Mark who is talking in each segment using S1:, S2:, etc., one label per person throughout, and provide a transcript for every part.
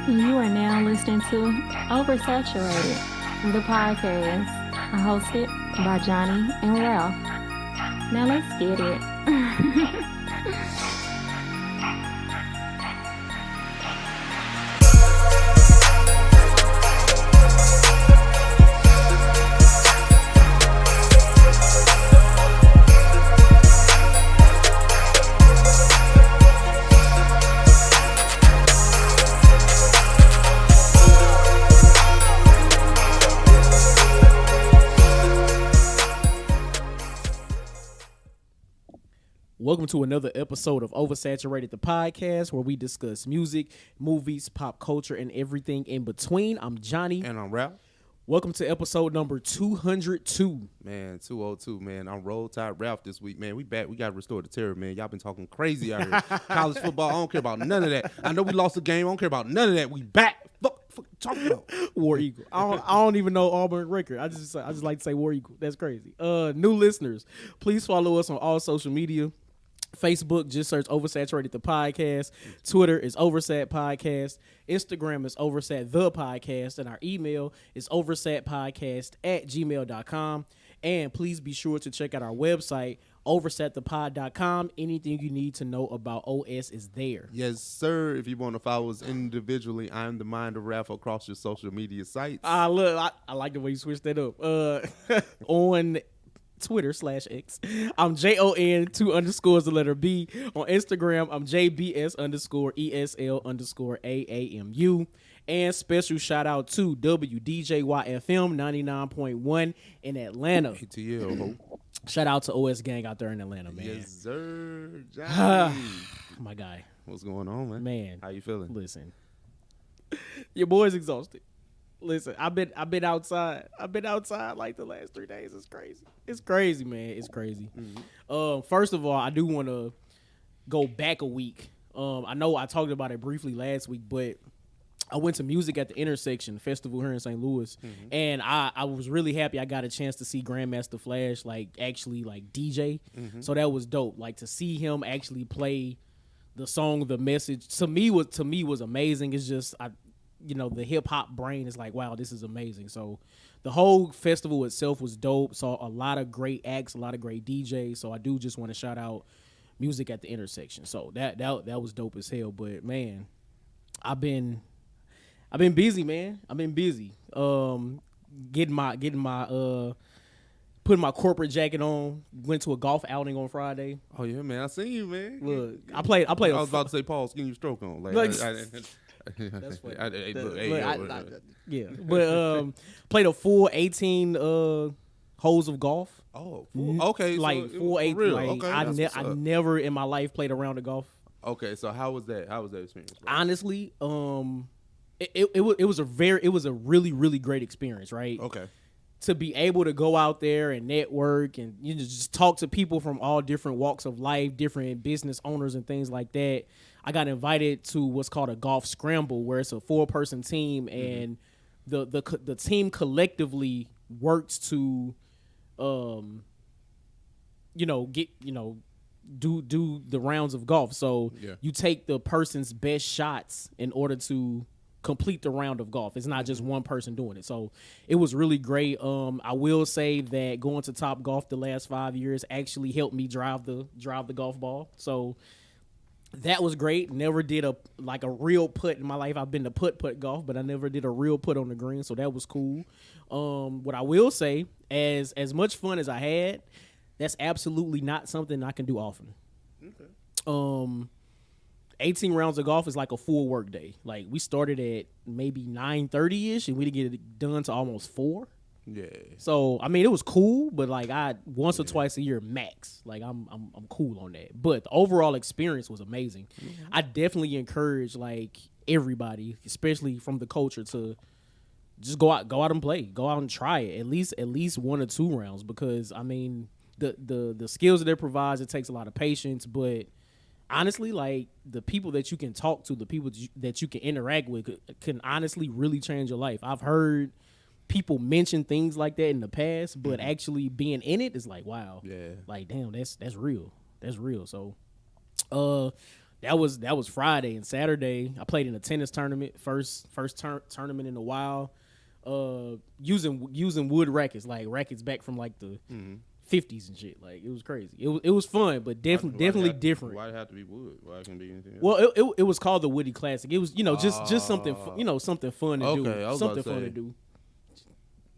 S1: You are now listening to Oversaturated, the podcast, hosted by Johnnie and Ralph. Now let's get it.
S2: Welcome to another episode of Oversaturated, the podcast, where we discuss music, movies, pop culture, and everything in between. I'm Johnny.
S3: And I'm Ralph.
S2: Welcome to episode number 202.
S3: Man, 202, man. I'm Roll Tide Ralph this week, man. We back. We got to restore the terror, man. Y'all been talking crazy out here. College football, I don't care about none of that. I know we lost the game. I don't care about none of that. We back. Fuck talking about.
S2: War Eagle. I don't even know Auburn record. I just like to say War Eagle. That's crazy. New listeners, please follow us on all social media. Facebook, just search Oversaturated the podcast. Twitter is Oversat Podcast. Instagram is Oversat the podcast. And our email is oversatpodcast@gmail.com. And please be sure to check out our website, oversatthepod.com. Anything you need to know about OS is there.
S3: Yes, sir. If you want to follow us individually, I'm the Mind of Ralph across your social media sites.
S2: Look, I like the way you switched that up. On Twitter /X, I'm JON 2_ the letter B. On Instagram, I'm JBS_ESL_AAMU. And special shout out to WDJYFM 99.1 in Atlanta.
S3: ATL.
S2: Shout out to OS Gang out there in Atlanta, man.
S3: Yes, sir. Johnny.
S2: My guy.
S3: What's going on, man?
S2: Man.
S3: How you feeling?
S2: Listen. Your boy's exhausted. Listen, I've been outside. I've been outside like the last 3 days. It's crazy. It's crazy, man. It's crazy. Mm-hmm. First of all, I do want to go back a week. I know I talked about it briefly last week, but I went to Music at the Intersection Festival here in St. Louis, and I was really happy I got a chance to see Grandmaster Flash actually DJ. So that was dope. Like to see him actually play the song, the message to me was amazing. It's just the hip hop brain is like, wow, this is amazing. So the whole festival itself was dope. Saw a lot of great acts, a lot of great DJs. So I do just want to shout out Music at the Intersection. So that was dope as hell. But man, I've been busy, man. I've been busy. Getting my putting my corporate jacket on. Went to a golf outing on Friday.
S3: Oh yeah, man. I seen you, man.
S2: Look, I played.
S3: I was about to say, Paul, getting you stroke on.
S2: That's funny.
S3: But
S2: played a full 18 holes of golf.
S3: Oh, okay.
S2: Like
S3: so
S2: full 18.
S3: real.
S2: Like,
S3: Okay,
S2: I never in my life played a round of golf.
S3: Okay, so how was that? How was that experience, bro?
S2: Honestly, it was a really, really great experience, right?
S3: Okay.
S2: To be able to go out there and network and just talk to people from all different walks of life, different business owners and things like that. I got invited to what's called a golf scramble, where it's a 4-person team, and the team collectively works to, do the rounds of golf. So you take the person's best shots in order to complete the round of golf. It's not just one person doing it. So it was really great. I will say that going to Top Golf the last 5 years actually helped me drive the golf ball. So that was great. Never did a real putt in my life. I've been to putt golf, but I never did a real putt on the green. So that was cool. What I will say, as much fun as I had, that's absolutely not something I can do often. Okay. 18 rounds of golf is like a full work day. Like we started at maybe 9:30ish, and we didn't get it done to almost 4.
S3: Yeah.
S2: So I mean, it was cool, but like once or twice a year max. Like I'm cool on that. But the overall experience was amazing. Mm-hmm. I definitely encourage like everybody, especially from the culture, to just go out and play, go out and try it at least 1 or 2 rounds, because I mean the skills that it provides, it takes a lot of patience, but honestly, like the people that you can talk to, the people that you can interact with can honestly really change your life. I've heard people mention things like that in the past, but actually being in it is like, wow. Yeah. Like, damn, that's real. That's real. So that was Friday, and Saturday I played in a tennis tournament, first tournament in a while. Using wood rackets, like rackets back from like the 50s and shit. Like it was crazy. It was fun, but definitely different.
S3: Why it have to be wood? Why it can be anything else?
S2: Well, it was called the Woody Classic. It was just something something fun to do.
S3: Okay, I was
S2: something
S3: about to
S2: fun
S3: say.
S2: to do.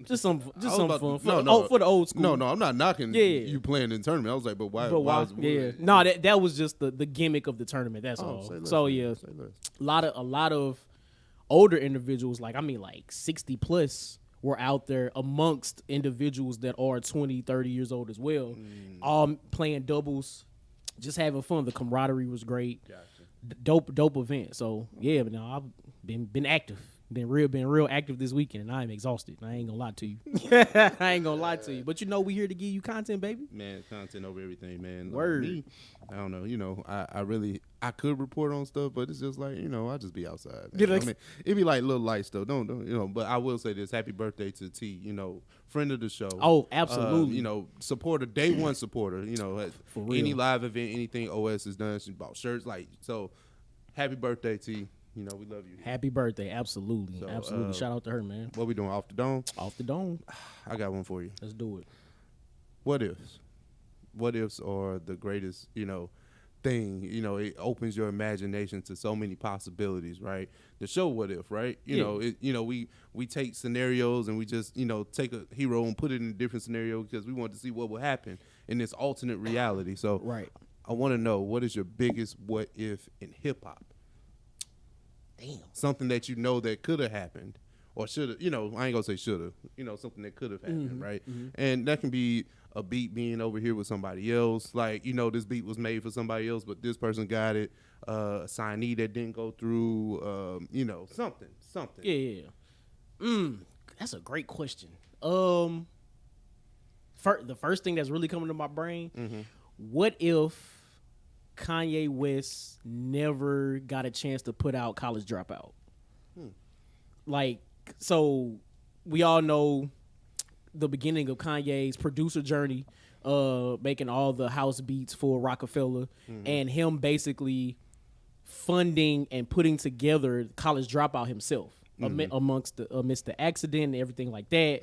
S2: Just some fun for the old school.
S3: No, I'm not knocking you playing in tournament. I was like, but why?
S2: But why?
S3: is it wood?
S2: No, that was just the gimmick of the tournament. That's all.
S3: Say less,
S2: So
S3: man.
S2: yeah,
S3: Say less.
S2: a lot of older individuals, like 60 plus, were out there amongst individuals that are 20, 30 years old as well, all playing doubles, just having fun. The camaraderie was great.
S3: Gotcha.
S2: Dope event. So yeah, but no, I've been active. Been real active this weekend, and I'm exhausted. I ain't gonna lie to you. I ain't gonna lie to you. But we here to give you content, baby.
S3: Man, content over everything, man.
S2: Word.
S3: Me, I don't know. I could report on stuff, but it's just like, I just be outside. Man. I mean, it'd be like little light stuff. Don't. But I will say this: happy birthday to T. Friend of the show.
S2: Oh, absolutely.
S3: Supporter, day one supporter.
S2: For real.
S3: Any live event, anything OS has done, she bought shirts. So, happy birthday, T. We love you.
S2: Happy birthday. Absolutely.
S3: So,
S2: Absolutely. Shout out to her, man.
S3: What we doing, off the dome?
S2: Off the dome.
S3: I got one for you.
S2: Let's do it.
S3: What ifs? What ifs are the greatest, thing. It opens your imagination to so many possibilities, right? The show What If, right? We take scenarios and we just, take a hero and put it in a different scenario because we want to see what will happen in this alternate reality. So
S2: Right.
S3: I want to know, what is your biggest what if in hip hop?
S2: Damn.
S3: Something that that could have happened or should have, I ain't gonna say should have, something that could have happened, right? And that can be a beat being over here with somebody else. Like, this beat was made for somebody else, but this person got it. A signee that didn't go through, something.
S2: Yeah. That's a great question. The first thing that's really coming to my brain, what if Kanye West never got a chance to put out College Dropout? Like, so we all know the beginning of Kanye's producer journey, making all the house beats for Rockefeller, and him basically funding and putting together College Dropout himself amidst the accident and everything like that.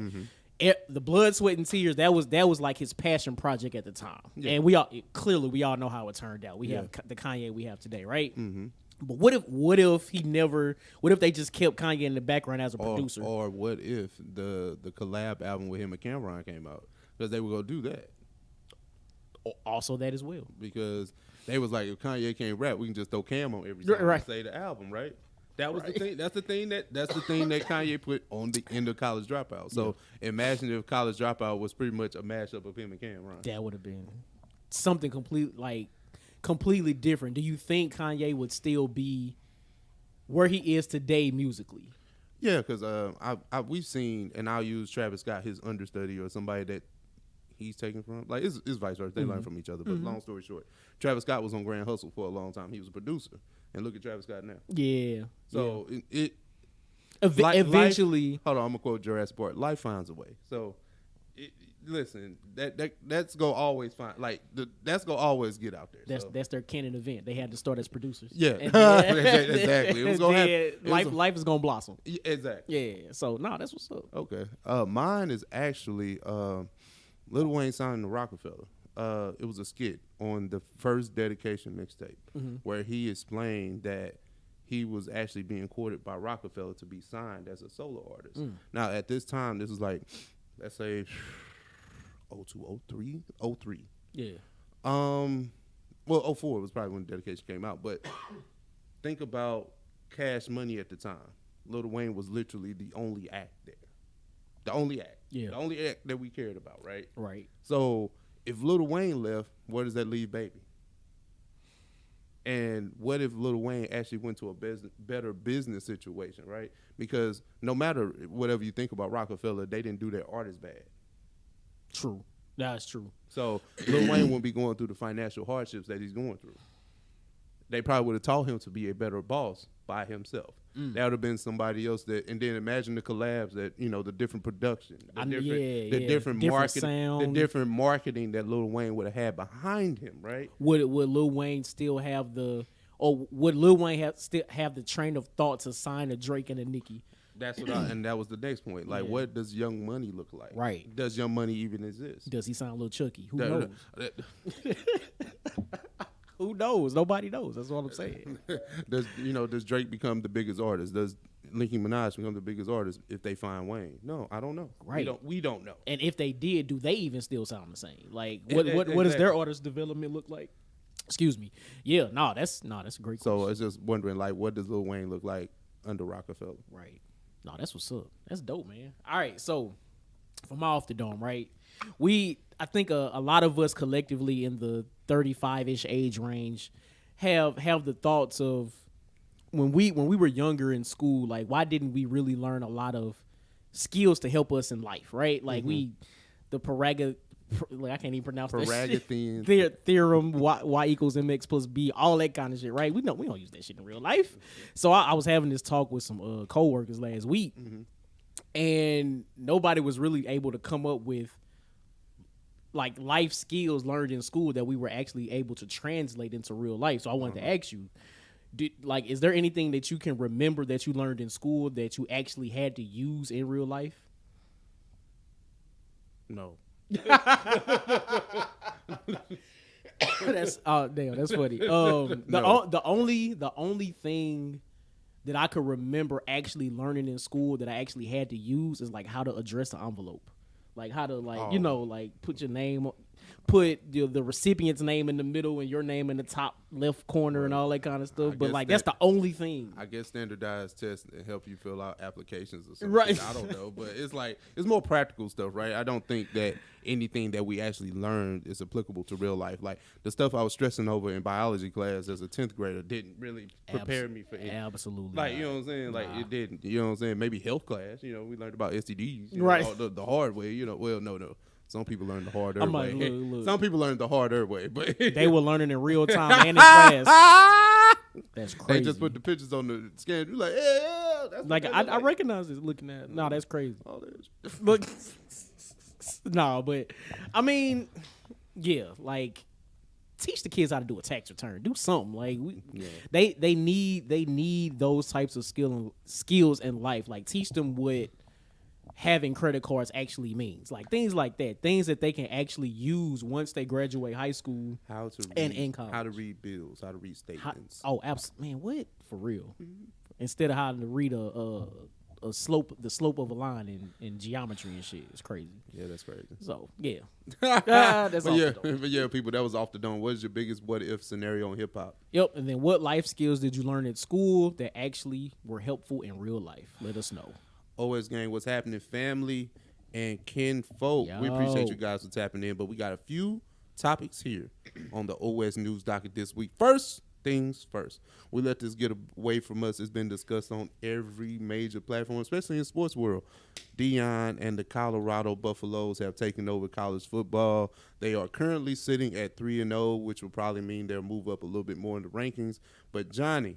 S2: The blood, sweat, and tears, that was like his passion project at the time. Yeah. And we all know how it turned out. We have the Kanye we have today, right? But what if they just kept Kanye in the background as a producer?
S3: Or what if the collab album with him and Cameron came out? Because they were going to do that.
S2: Also that as well.
S3: Because they was like, if Kanye can't rap, we can just throw Cam on every song and say the album, right? That was the thing. That's the thing that Kanye put on the end of College Dropout. So imagine if College Dropout was pretty much a mashup of him and Cameron.
S2: That would have been something completely different. Do you think Kanye would still be where he is today musically?
S3: Yeah, because we've seen, and I'll use Travis Scott, his understudy, or somebody that he's taken from. Like, it's vice versa. They learn from each other. But long story short, Travis Scott was on Grand Hustle for a long time. He was a producer. And look at Travis Scott now. Yeah. So
S2: eventually.
S3: Hold on, I'm going to quote Jurassic Park. Life finds a way. So, listen, that's going to always find, that's going to always get out there.
S2: That's their canon event. They had to start as producers.
S3: Yeah. Exactly. It was going to happen.
S2: Life is going to blossom.
S3: Yeah, exactly.
S2: Yeah. So, that's what's up.
S3: Okay. Mine is actually Lil Wayne signed to Rockefeller. It was a skit on the first dedication mixtape where he explained that he was actually being courted by Rockefeller to be signed as a solo artist. Now, at this time, this was like, let's say, 02, 03.
S2: Yeah.
S3: Well, 04 was probably when dedication came out. But think about Cash Money at the time. Lil Wayne was literally the only act there. The only act. Yeah. The only act that we cared about, right?
S2: Right.
S3: So if Lil Wayne left, where does that leave Baby? And what if Lil Wayne actually went to a better business situation, right? Because no matter whatever you think about Rockefeller, they didn't do their artists bad.
S2: True. That's true.
S3: So Lil Wayne wouldn't be going through the financial hardships that he's going through. They probably would have taught him to be a better boss by himself. That would have been somebody else and then imagine the collabs that, the different production, the different marketing,
S2: sound.
S3: the different marketing that Lil Wayne would have had behind him, right?
S2: Would Lil Wayne still have Or would Lil Wayne still have the train of thought to sign a Drake and a Nicki?
S3: That's what and that was the next point. Like, what does Young Money look like?
S2: Right.
S3: Does Young Money even exist?
S2: Does he sound a little Chucky? Who knows? Who knows? Nobody knows. That's what I'm saying.
S3: Does Drake become the biggest artist? Does Nicki Minaj become the biggest artist if they find Wayne? No, I don't know.
S2: Right.
S3: We don't know.
S2: And if they did, do they even still sound the same? Like, what does their artist development look like? Excuse me. Yeah, that's a great question.
S3: So it's just wondering, like, what does Lil Wayne look like under Rockefeller?
S2: Right. No, that's what's up. That's dope, man. All right, so from Off the Dome, right? I think a lot of us collectively in the 35-ish age range have the thoughts of when we were younger in school, like, why didn't we really learn a lot of skills to help us in life, right? Like I can't even pronounce that theorem, y equals mx plus b, all that kind of shit, right? We don't use that shit in real life. So I was having this talk with some coworkers last week, and nobody was really able to come up with like life skills learned in school that we were actually able to translate into real life. So I wanted to ask you, is there anything that you can remember that you learned in school that you actually had to use in real life?
S3: No.
S2: That's funny. The only thing that I could remember actually learning in school that I actually had to use is like how to address an envelope, like how to like put your name, put the recipient's name in the middle and your name in the top left corner and all that kind of stuff. But like that's the only thing.
S3: I guess standardized tests and help you fill out applications or something.
S2: Right.
S3: I don't know, but it's like it's more practical stuff, right? I don't think that anything that we actually learned is applicable to real life. Like the stuff I was stressing over in biology class as a 10th grader didn't really prepare me for it.
S2: Absolutely.
S3: Like, you know what I'm saying? Like it didn't. You know what I'm saying? Maybe health class. You know, we learned about STDs.
S2: Right.
S3: The hard way. You know, well, no. Some people learn the harder way.
S2: Look.
S3: Some people learn the harder way, but
S2: they were learning in real time and in class. That's crazy.
S3: They just put the pictures on the scan. You're like, yeah, that's
S2: like I recognize this looking at. No, that's crazy. Look, no, but I mean, yeah, like teach the kids how to do a tax return. Do something. Like they need those types of skills in life. Like teach them what having credit cards actually means, like things like that, things that they can actually use once they graduate high school.
S3: How to read,
S2: and in college.
S3: How to read bills, how to read statements.
S2: Absolutely, man. What for real? Instead of how to read the slope of a line in geometry and shit. It's crazy.
S3: Yeah, that's crazy.
S2: So yeah, that's
S3: but yeah, people, that was off the dome. What is your biggest what if scenario in hip hop?
S2: Yep, and then what life skills did you learn at school that actually were helpful in real life? Let us know.
S3: OS Gang, what's happening, family and kinfolk? We appreciate you guys for tapping in, but we got a few topics here on the OS News docket this week. First things first, we let this get away from us. It's been discussed on every major platform, especially in sports world. Deion and the Colorado Buffaloes have taken over college football. They are currently sitting at 3-0, which will probably mean they'll move up a little bit more in the rankings. But Johnny,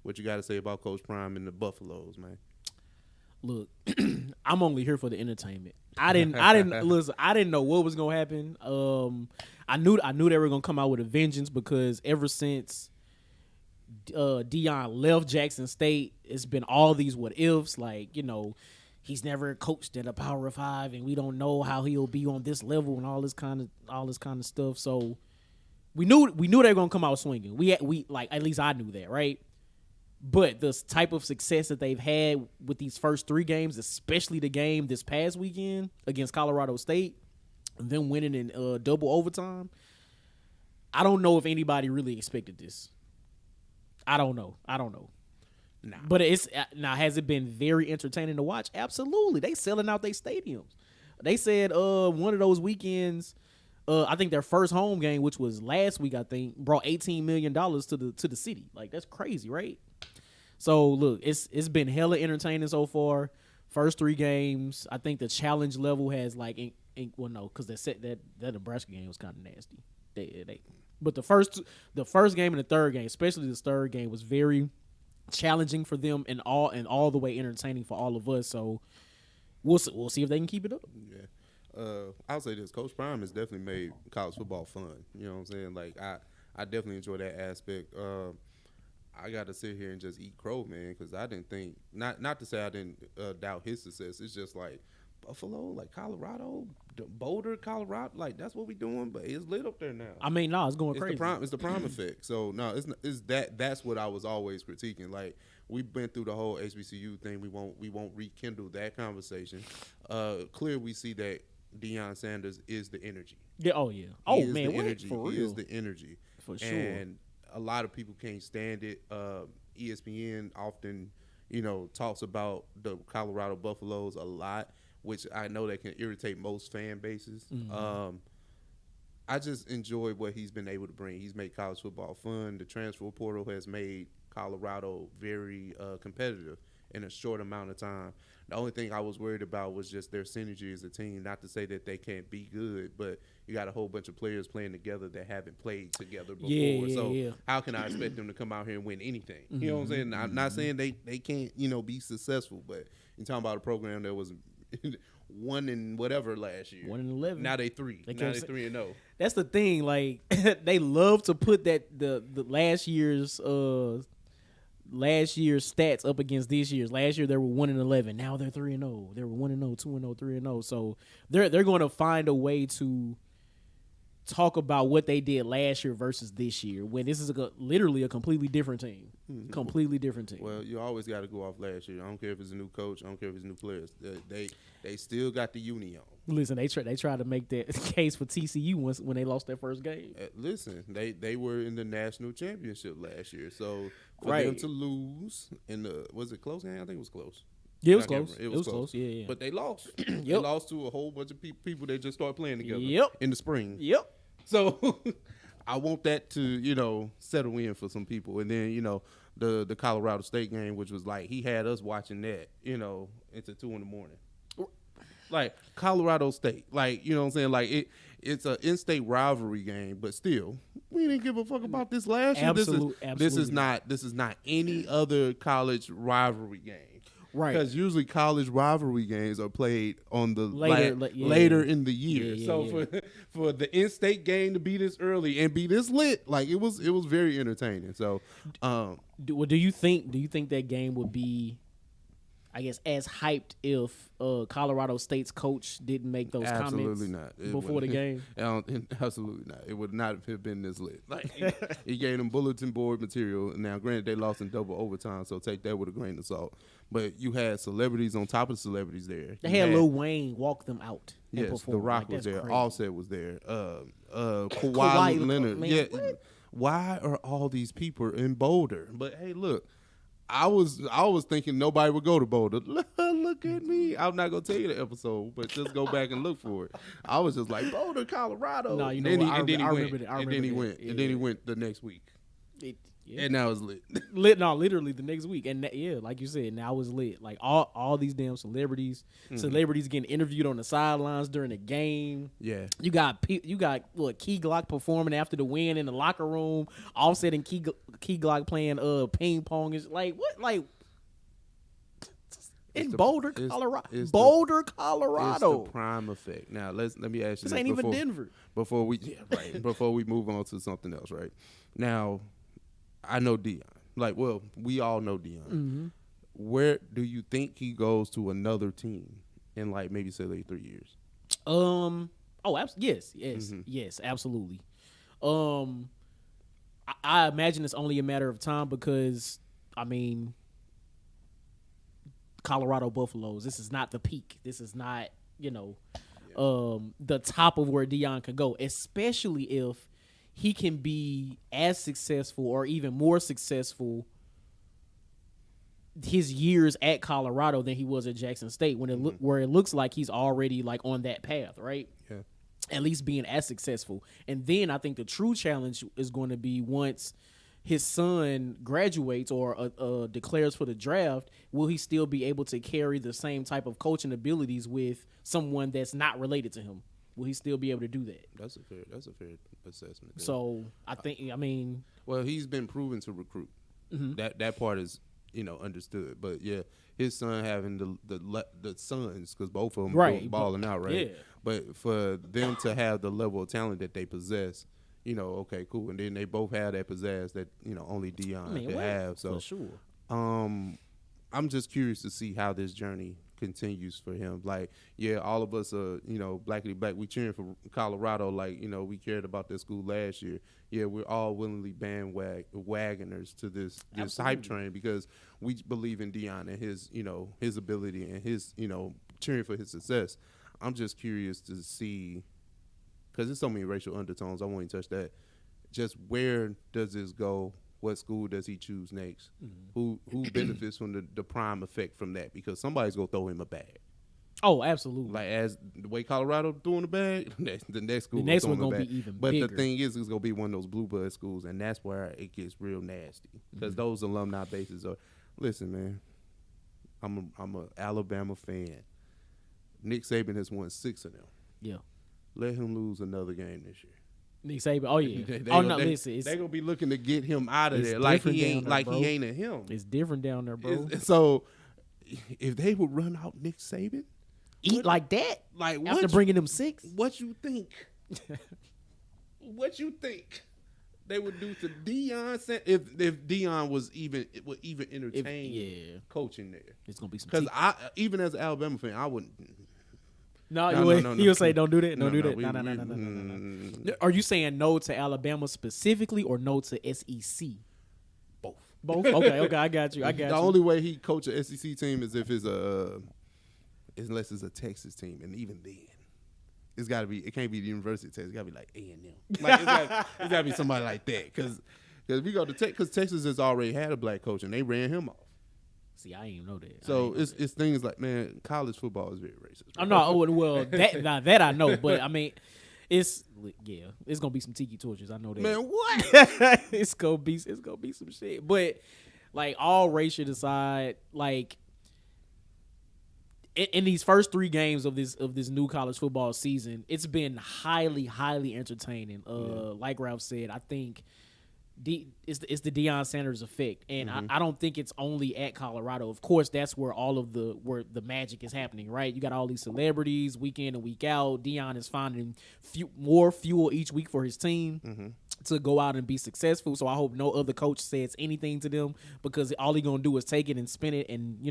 S3: what you got to say about Coach Prime and the Buffaloes, man?
S2: Look, I'm only here for the entertainment. I didn't know what was gonna happen. I knew they were gonna come out with a vengeance because ever since Deion left Jackson State, it's been all these what ifs. Like, you know, he's never coached at a Power 5, and we don't know how he'll be on this level and all this kind of stuff. So we knew they were gonna come out swinging. We like, at least I knew that, right? But the type of success that they've had with these first 3 games, especially the game this past weekend against Colorado State, and them winning in double overtime, I don't know if anybody really expected this. I don't know. Nah. But has it been very entertaining to watch? Absolutely. They selling out their stadiums. They said one of those weekends, I think their first home game, which was last week, I think, brought $18 million to the city. Like, that's crazy, right? So look, it's been hella entertaining so far. First 3 games, I think the challenge level has like, because that Nebraska game was kind of nasty. But the first game and the third game, especially the third game, was very challenging for them and all the way entertaining for all of us. So we'll see if they can keep it up. Yeah.
S3: I'll say this: Coach Prime has definitely made college football fun. You know what I'm saying? Like I definitely enjoy that aspect. I got to sit here and just eat crow, man, because I didn't think not to say I didn't doubt his success. It's just like Buffalo, like Colorado, Boulder, Colorado, like that's what we doing. But it's lit up there now.
S2: I mean, no, it's going crazy.
S3: It's the prime effect. So no, that's what I was always critiquing. Like we've been through the whole HBCU thing. We won't rekindle that conversation. Clear, we see that Deion Sanders is the energy.
S2: Yeah. Oh yeah.
S3: He
S2: Oh
S3: is
S2: man,
S3: the energy.
S2: For
S3: He
S2: real.
S3: is the energy
S2: For sure.
S3: And a lot of people can't stand it. ESPN often, talks about the Colorado Buffaloes a lot, which I know that can irritate most fan bases.
S2: Mm-hmm.
S3: I just enjoy what he's been able to bring. He's made college football fun. The transfer portal has made Colorado very competitive in a short amount of time. The only thing I was worried about was just their synergy as a team. Not to say that they can't be good, but you got a whole bunch of players playing together that haven't played together before.
S2: Yeah.
S3: How can I expect them to come out here and win anything?
S2: Mm-hmm.
S3: You know what I'm saying? I'm not saying they can't, be successful, but you're talking about a program that was 1 and whatever last year.
S2: 1-11.
S3: Now they 3. Now they 3-0.
S2: That's the thing. Like they love to put that the last year's stats up against this year's. Last year they were 1-11. Now they're 3-0. They were 1-0, 2-0, 3-0. So they're going to find a way to talk about what they did last year versus this year when this is literally a completely different team.
S3: Mm-hmm.
S2: Completely different team.
S3: Well, you always got to go off last year. I don't care if it's a new coach. I don't care if it's new players. They still got the uni on.
S2: Listen, they tried to make that case for TCU when they lost their first game.
S3: Listen, they were in the national championship last year, so for them to lose in the was it close game? I think it was close.
S2: Yeah, it was close. It was close. Yeah.
S3: But they lost. They lost to a whole bunch of people that just started playing together. In the spring.
S2: Yep.
S3: So I want that to settle in for some people, and then the Colorado State game, which was like he had us watching that into 2 a.m. Like Colorado State, like what I'm saying, like it's an in-state rivalry game, but still, we didn't give a fuck about this last year. This is not any other college rivalry game. Right. Because usually college rivalry games are played on the later in the year. For the in-state game to be this early and be this lit, like it was very entertaining. So,
S2: do you think that game would be, I guess, as hyped if Colorado State's coach didn't make those comments before the game?
S3: Absolutely not. It would not have been this lit. Like he gave them bulletin board material. Now, granted, they lost in double overtime, so take that with a grain of salt. But you had celebrities on top of celebrities there.
S2: They had Lil Wayne walk them out.
S3: Yes, The Rock was there. Crazy. Offset was there. Kawhi Leonard. Man, what? Why are all these people in Boulder? But hey, look. I was thinking nobody would go to Boulder. Look at me. I'm not gonna tell you the episode, but just go back and look for it. I was just like Boulder, Colorado.
S2: No,
S3: and then he went the next week. And now it's lit.
S2: Literally the next week. And like you said, now it's lit. Like all these damn celebrities getting interviewed on the sidelines during the game.
S3: Yeah.
S2: You got Key Glock performing after the win in the locker room. Offset and Key Glock playing ping pong. Is like what? Like Boulder, Colorado. Boulder, Colorado.
S3: It's the prime effect. Now let me ask you
S2: this ain't even Denver.
S3: Before we move on to something else, right? Now I know Deion. Like, well, we all know Deion.
S2: Mm-hmm.
S3: Where do you think he goes to another team in like maybe say like 3 years?
S2: Yes, absolutely. I imagine it's only a matter of time because I mean, Colorado Buffaloes. This is not the peak. This is not the top of where Deion can go, especially if he can be as successful or even more successful his years at Colorado than he was at Jackson State where it looks like he's already like on that path, right?
S3: Yeah.
S2: At least being as successful. And then I think the true challenge is going to be once his son graduates or declares for the draft, will he still be able to carry the same type of coaching abilities with someone that's not related to him? Will he still be able to do that?
S3: That's a fair assessment.
S2: Yeah. So I mean,
S3: well, he's been proven to recruit.
S2: Mm-hmm.
S3: That part is understood. But yeah, his son having the sons because both of them balling out, right?
S2: Yeah.
S3: But for them to have the level of talent that they possess, you know, okay, cool. And then they both have that pizzazz that, you know, only Dion can have. So
S2: for sure.
S3: I'm just curious to see how this journey continues for him. Like, yeah, all of us are, you know, blackity black. We cheering for Colorado, like, you know, we cared about their school last year. Yeah, we're all willingly bandwagoners to this hype train because we believe in Dion and his, you know, his ability and his, you know, cheering for his success. I'm just curious to see, because there's so many racial undertones, I won't even touch that. Just where does this go? What school does he choose next? Who benefits from the prime effect from that? Because somebody's gonna throw him a bag.
S2: Oh, absolutely.
S3: Like as the way Colorado throwing a bag, the next school.
S2: The next one gonna be even
S3: bigger.
S2: bigger.
S3: But the thing is, it's gonna be one of those blue blood schools, and that's where it gets real nasty. Because those alumni bases are. Listen, man, I'm a Alabama fan. Nick Saban has won 6 of them.
S2: Yeah.
S3: Let him lose another game this year.
S2: Nick Saban. Oh yeah. Listen,
S3: they're gonna be looking to get him out of there. Like he ain't he ain't a him.
S2: It's different down there, bro.
S3: So if they would run out Nick Saban,
S2: eat like that,
S3: like
S2: after bringing them 6.
S3: What you think? What you think they would do to Dion if Dion would even entertain coaching there?
S2: It's gonna be some.
S3: Because even as an Alabama fan, I wouldn't.
S2: No, you'll say don't do that. Don't do that. No. Are you saying no to Alabama specifically or no to SEC? Both. Okay. I got you.
S3: The only way he coach a SEC team is if it's unless it's a Texas team, and even then, it's got to be. It can't be the University of Texas. It got to be like A&M. Like it's got to be somebody like that. Because we go to because Texas has already had a black coach and they ran him off.
S2: See, I didn't even know that.
S3: So it's things like, man, college football is very racist.
S2: I'm not. Well, that I know, but I mean, it's gonna be some tiki torches. I know that.
S3: Man, what?
S2: it's gonna be some shit. But like all racial aside, like in these first 3 games of this new college football season, it's been highly entertaining. Like Ralph said, I think. It's the Deion Sanders effect, and I don't think it's only at Colorado. Of course, that's where where the magic is happening, right? You got all these celebrities week in and week out. Deion is finding more fuel each week for his team to go out and be successful. So I hope no other coach says anything to them because all he gonna do is take it and spin it and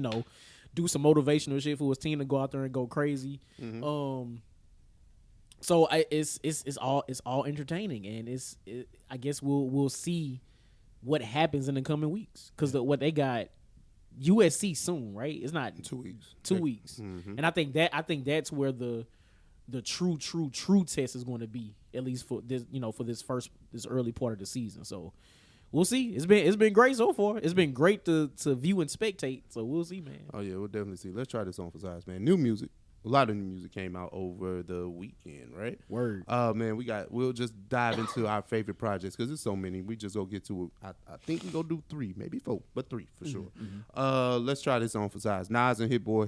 S2: do some motivational shit for his team to go out there and go crazy. So it's all entertaining, and I guess we'll see what happens in the coming weeks because what they got USC soon, right? It's not
S3: 2 weeks.
S2: 2 weeks, and I think that's where the true test is going to be, at least for this for this early part of the season. So we'll see. It's been great so far. It's been great to view and spectate. So we'll see, man.
S3: Oh yeah, we'll definitely see. Let's try this on for size, man. New music. A lot of new music came out over the weekend, right?
S2: Word.
S3: Man, we'll just dive into our favorite projects because there's so many. We just go get to it. I think we go do 3, maybe 4, but 3 for sure. Let's try this on for size. Nas and Hit Boy,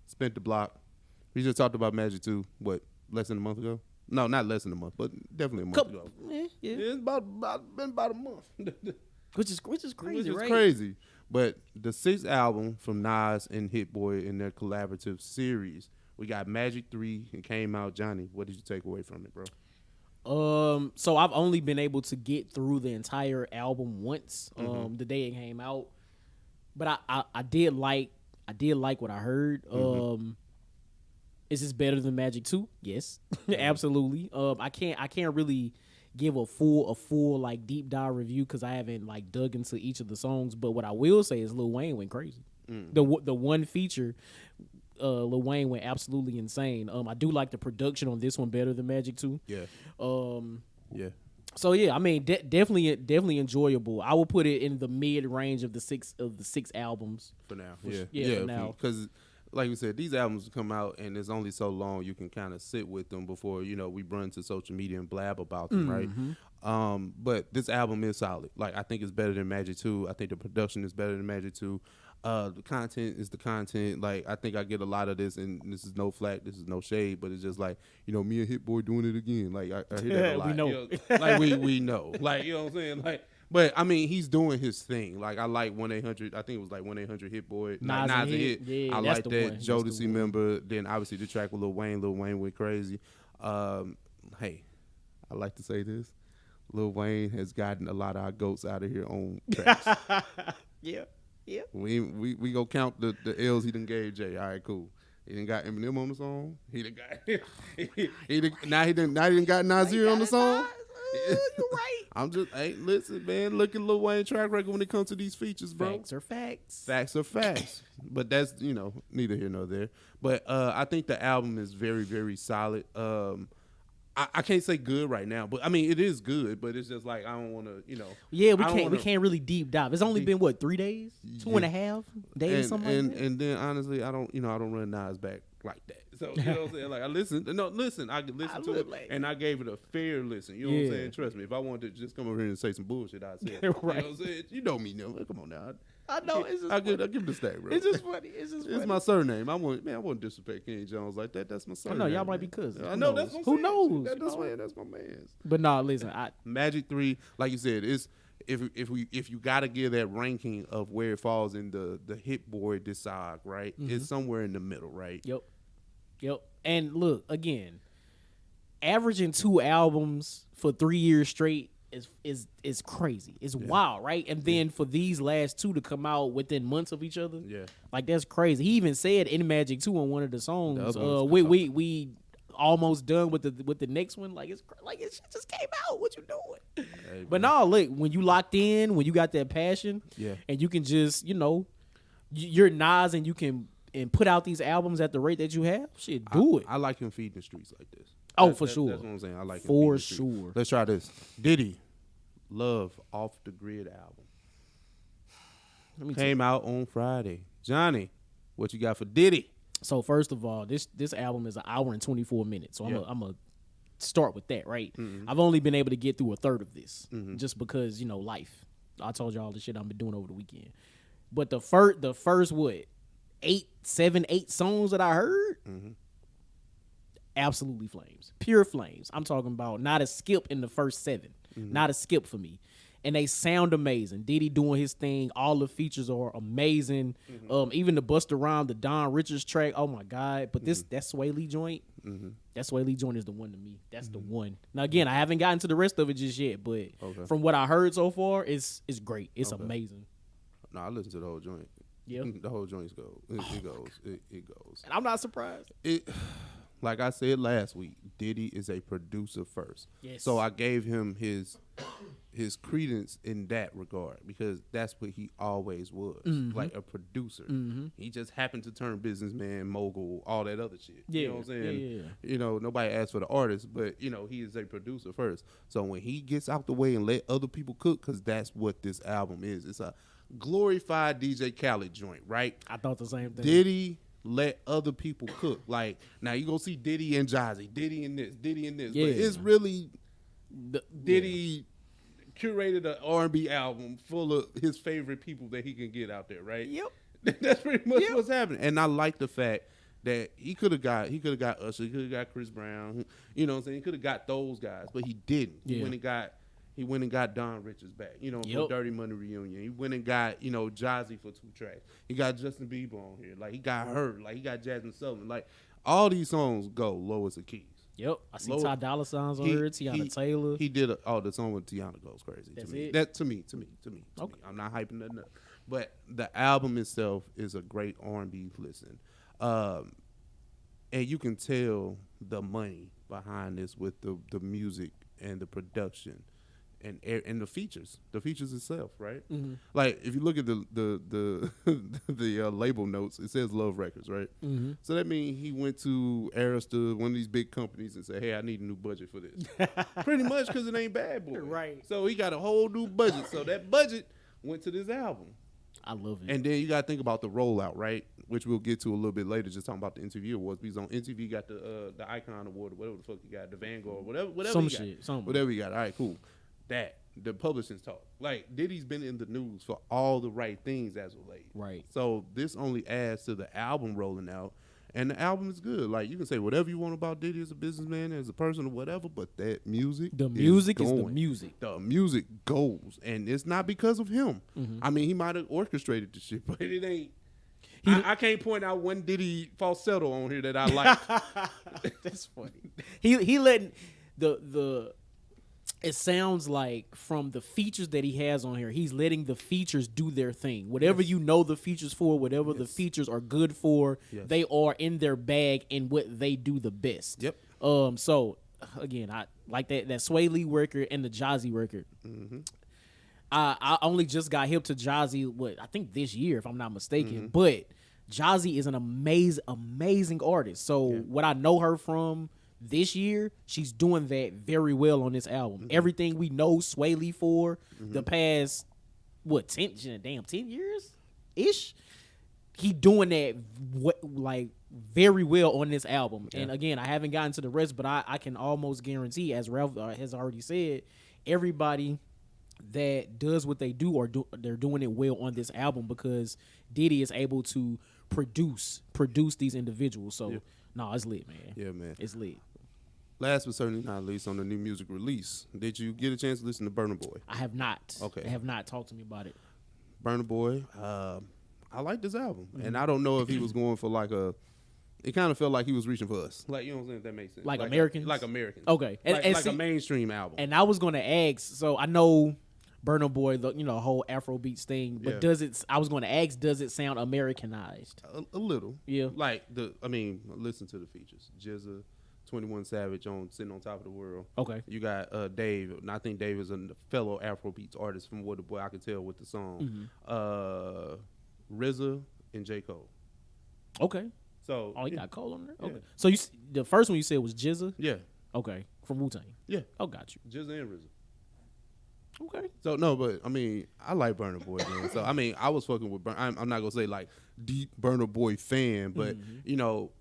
S3: Spent the Block. We just talked about Magic 2, less than a month ago? No, not less than a month, but definitely a month ago.
S2: Yeah.
S3: It's been about a month.
S2: Which is crazy,
S3: Which is
S2: right?
S3: crazy. But the 6th album from Nas and Hit Boy in their collaborative series, we got Magic 3 and came out. Johnny, what did you take away from it, bro?
S2: So I've only been able to get through the entire album once, the day it came out. But I did like what I heard. Is this better than Magic 2? Yes. Absolutely. I can't really give a full like deep dive review because I haven't like dug into each of the songs. But what I will say is Lil Wayne went crazy. The one feature, Lil Wayne went absolutely insane. I do like the production on this one better than Magic 2.
S3: Yeah. Yeah.
S2: So yeah, I mean, definitely enjoyable. I will put it in the mid range of the six albums
S3: for now.
S2: For now,
S3: because like we said, these albums come out and there's only so long you can kind of sit with them before we run to social media and blab about them, right? But this album is solid. Like I think it's better than Magic 2. I think the production is better than Magic 2. The content is the content. Like I think I get a lot of this, and this is no flack, this is no shade, but it's just like me and Hit Boy doing it again. Like I hear that a lot.
S2: We know.
S3: Like we know. Like you know what I'm saying. Like, but I mean he's doing his thing. Like I like 1-800. I think it was like 1-800 Hit Boy. Nas and Hit.
S2: Yeah,
S3: I like that
S2: one.
S3: Jodeci member. Then obviously the track with Lil Wayne. Lil Wayne went crazy. Hey, I like to say this. Lil Wayne has gotten a lot of our goats out of here on tracks.
S2: Yeah.
S3: We go count the L's he done gave Jay. All right, cool. He done got Eminem on the song. He done got now he done got Nasir on the song.
S2: You're right.
S3: I'm just listen, man. Look at Lil Wayne track record when it comes to these features, bro.
S2: Facts are facts.
S3: Facts are facts. But that's neither here nor there. But I think the album is very, very solid. I can't say good right now, but I mean it is good. But it's just like I don't want to,
S2: Yeah, we can't really deep dive. It's only been what 3 days, 2.5 days, something like that.
S3: And then honestly, I don't run Nas back like that. So you know what I'm saying? Like I could listen to it, and I gave it a fair listen. You know what I'm saying? Trust me, if I wanted to just come over here and say some bullshit, I'd say it.
S2: Right.
S3: You know what I'm saying? You know me, come on now.
S2: I know. It's just
S3: I'll give him the stack, bro.
S2: It's just funny.
S3: It's my surname. I wouldn't disrespect King Jones like that. That's my
S2: I
S3: surname.
S2: know y'all might be cousins.
S3: I know. That's what I'm
S2: Who
S3: saying.
S2: knows?
S3: That's my man's.
S2: But nah, listen.
S3: Magic 3, like you said, is if you gotta give that ranking of where it falls in the hit board discog, right?
S2: Mm-hmm.
S3: It's somewhere in the middle, right?
S2: Yep. And look again, averaging 2 albums for 3 years straight is crazy. It's wild, right? And then for these last 2 to come out within months of each other, like that's crazy. He even said in Magic 2 on one of the songs, we almost done with the next one. Like it just came out. What you doing?
S3: Hey,
S2: but no, look, when you locked in, when you got that passion,
S3: Yeah.
S2: and you can just you're Nas and you can put out these albums at the rate that you have, shit, do it.
S3: I like him feeding the streets like this.
S2: For sure.
S3: That's what I'm saying. I like him
S2: For
S3: feeding the streets.
S2: sure.
S3: Let's try this. Diddy, Love Off the Grid album. Came out on Friday. Johnny, what you got for Diddy?
S2: So first of all, this album is 1 hour and 24 minutes. So I'm gonna start with that, right?
S3: Mm-hmm.
S2: I've only been able to get through a third of this, just because life. I told you all the shit I've been doing over the weekend. But the first what 7, 8 songs that I heard, absolutely flames, pure flames. I'm talking about not a skip in the first 7, not a skip for me. And they sound amazing. Diddy doing his thing. All the features are amazing. Even the Busta Rhymes, the Don Richards track. Oh my God! But that Swae Lee joint, that Swae Lee joint is the one to me. That's the one. Now again, I haven't gotten to the rest of it just yet, but from what I heard so far, it's great. It's amazing.
S3: No, I listened to the whole joint.
S2: Yeah,
S3: the whole joint goes. It goes.
S2: And I'm not surprised.
S3: Like I said last week, Diddy is a producer first.
S2: Yes.
S3: So I gave him his credence in that regard because that's what he always was, like a producer. He just happened to turn businessman, mogul, all that other shit.
S2: Yeah.
S3: You know what I'm saying?
S2: Yeah.
S3: Nobody asked for the artist, but he is a producer first. So when he gets out the way and let other people cook, because that's what this album is. It's a glorified DJ Khaled joint, right?
S2: I thought the same thing.
S3: Diddy let other people cook. Like now you gonna see Diddy and Jazzy, Diddy and this.
S2: Yeah.
S3: But it's really Diddy curated an R&B album full of his favorite people that he can get out there, right?
S2: Yep.
S3: That's pretty much what's happening. And I like the fact that he could have got Usher, he could have got Chris Brown, you know what I'm saying? He could have got those guys, but he didn't.
S2: Yeah.
S3: He went and got Don Richards back, for Dirty Money Reunion. He went and got, Jazzy for 2 tracks. He got Justin Bieber on here. Like, he got her. Like, he got Jasmine Sullivan. Like, all these songs go low as the keys.
S2: Yep. I see Ty Dolla Sign's on here, Tiana Taylor.
S3: He did the song with Tiana goes crazy.
S2: That's
S3: to me.
S2: it?
S3: That to me.
S2: Okay.
S3: I'm not hyping nothing up. But the album itself is a great R&B listen. And you can tell the money behind this with the music and the production. And the features itself, right? Like if you look at the label notes, it says Love Records, right? So that means he went to Arista, one of these big companies, and said, "Hey, I need a new budget for this." Pretty much because it ain't Bad Boy,
S2: Right?
S3: So he got a whole new budget. So that budget went to this album.
S2: I love it.
S3: And then you got to think about the rollout, right? Which we'll get to a little bit later. Just talking about the MTV Awards. Because on MTV got the Icon Award, or whatever the fuck you got, the Vanguard, whatever
S2: Some
S3: you
S2: shit,
S3: got,
S2: something.
S3: whatever you got. All right, cool. That the publishing's talk. Like Diddy's been in the news for all the right things as of late.
S2: Right.
S3: So this only adds to the album rolling out, and the album is good. Like you can say whatever you want about Diddy as a businessman, as a person, or whatever, but that music,
S2: the music is the
S3: going.
S2: music.
S3: The music goes, and it's not because of him. I mean, he might have orchestrated the shit, but it ain't. I can't point out one Diddy falsetto on here that I like.
S2: That's funny. He letting it sounds like from the features that he has on here, he's letting the features do their thing. Whatever you know the features for, whatever the features are good for, they are in their bag and what they do the best.
S3: Yep.
S2: So again, I like that Swae Lee record and the Jazzy record. I only just got hip to Jazzy, I think this year, if I'm not mistaken. But Jazzy is an amazing artist. So what I know her from this year, she's doing that very well on this album. Everything we know Swae Lee for the past 10 years ish, he doing that very well on this album. And again, I haven't gotten to the rest, but I can almost guarantee, as Ralph has already said, everybody that does what they do they're doing it well on this album because Diddy is able to produce these individuals. So no, it's lit, man.
S3: Yeah, man.
S2: It's lit.
S3: Last but certainly not least, on the new music release, did you get a chance to listen to Burna Boy?
S2: I have not.
S3: Okay.
S2: I have not. Talked to me about it.
S3: Burna Boy, I like this album. And I don't know if he was going for it kind of felt like he was reaching for us. Like, you know what I'm saying, if that makes sense.
S2: Like Americans?
S3: Like Americans.
S2: Okay.
S3: Like a mainstream album.
S2: And I was going to ask, so I know Burna Boy, the whole Afrobeats thing, but I was going to ask, does it sound Americanized?
S3: A little.
S2: Yeah.
S3: Like, listen to the features. Jizza, 21 Savage on Sitting on Top of the World.
S2: Okay.
S3: You got Dave, and I think Dave is a fellow Afrobeats artist from what the boy I could tell with the song. RZA and J. Cole.
S2: Okay.
S3: So
S2: he got Cole on there?
S3: Yeah.
S2: Okay. So the first one you said was Jizza?
S3: Yeah.
S2: Okay. From Wu-Tang?
S3: Yeah.
S2: Oh, got you.
S3: Jizza and RZA.
S2: Okay.
S3: So no, but I like Burna Boy, man. So I was fucking with Burna. I'm not gonna say like deep Burna Boy fan, but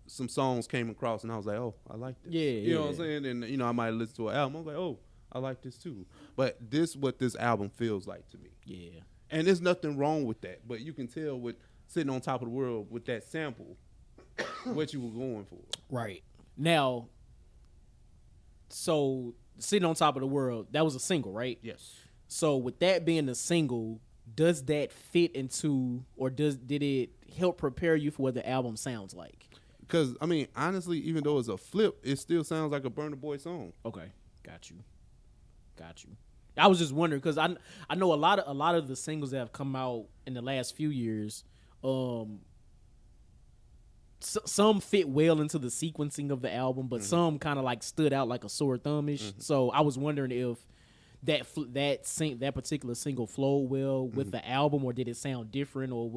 S3: some songs came across and I was like, oh, I like this.
S2: Yeah,
S3: you know what I'm saying? And I might listen to an album. I was like, oh, I like this too. But what this album feels like to me.
S2: Yeah.
S3: And there's nothing wrong with that. But you can tell with Sitting on Top of the World with that sample, what you were going for.
S2: Right. Now, so Sitting on Top of the World, that was a single, right?
S3: Yes.
S2: So with that being a single, does that fit into, or did it help prepare you for what the album sounds like?
S3: Because honestly, even though it's a flip, it still sounds like a Burna Boy song.
S2: Okay, got you. I was just wondering because I know a lot of the singles that have come out in the last few years, some fit well into the sequencing of the album, but some kind of like stood out like a sore thumb-ish. So I was wondering if that particular single flowed well with the album, or did it sound different, or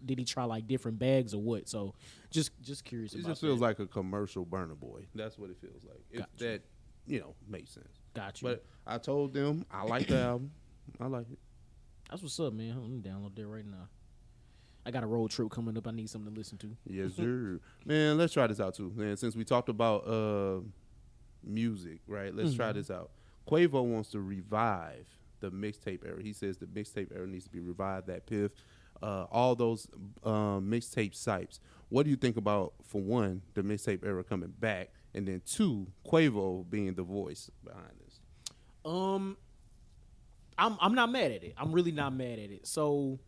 S2: did he try like different bags or what? So just curious.
S3: It just feels like a commercial Burna Boy. That's what it feels like. If that makes sense.
S2: Got you.
S3: But I told them I like the album. I like it.
S2: That's what's up, man. Let me download that right now. I got a road trip coming up. I need something to listen to.
S3: Yes, sir. Man, let's try this out too. Man, since we talked about music, right? Let's try this out. Quavo wants to revive the mixtape era. He says the mixtape era needs to be revived. That Piff, all those mixtape sites. What do you think about, for one, the mixtape era coming back, and then two, Quavo being the voice behind this?
S2: I'm not mad at it. I'm really not mad at it. So,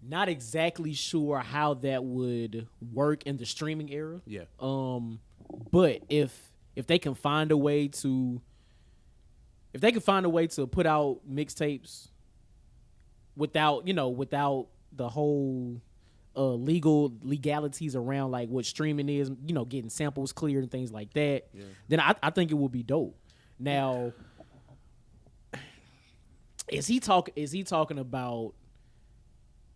S2: not exactly sure how that would work in the streaming era.
S3: Yeah.
S2: But if they can find a way to. If they could find a way to put out mixtapes without the whole legalities around like what streaming is, getting samples cleared and things like that, then I think it would be dope. Now, is he talking about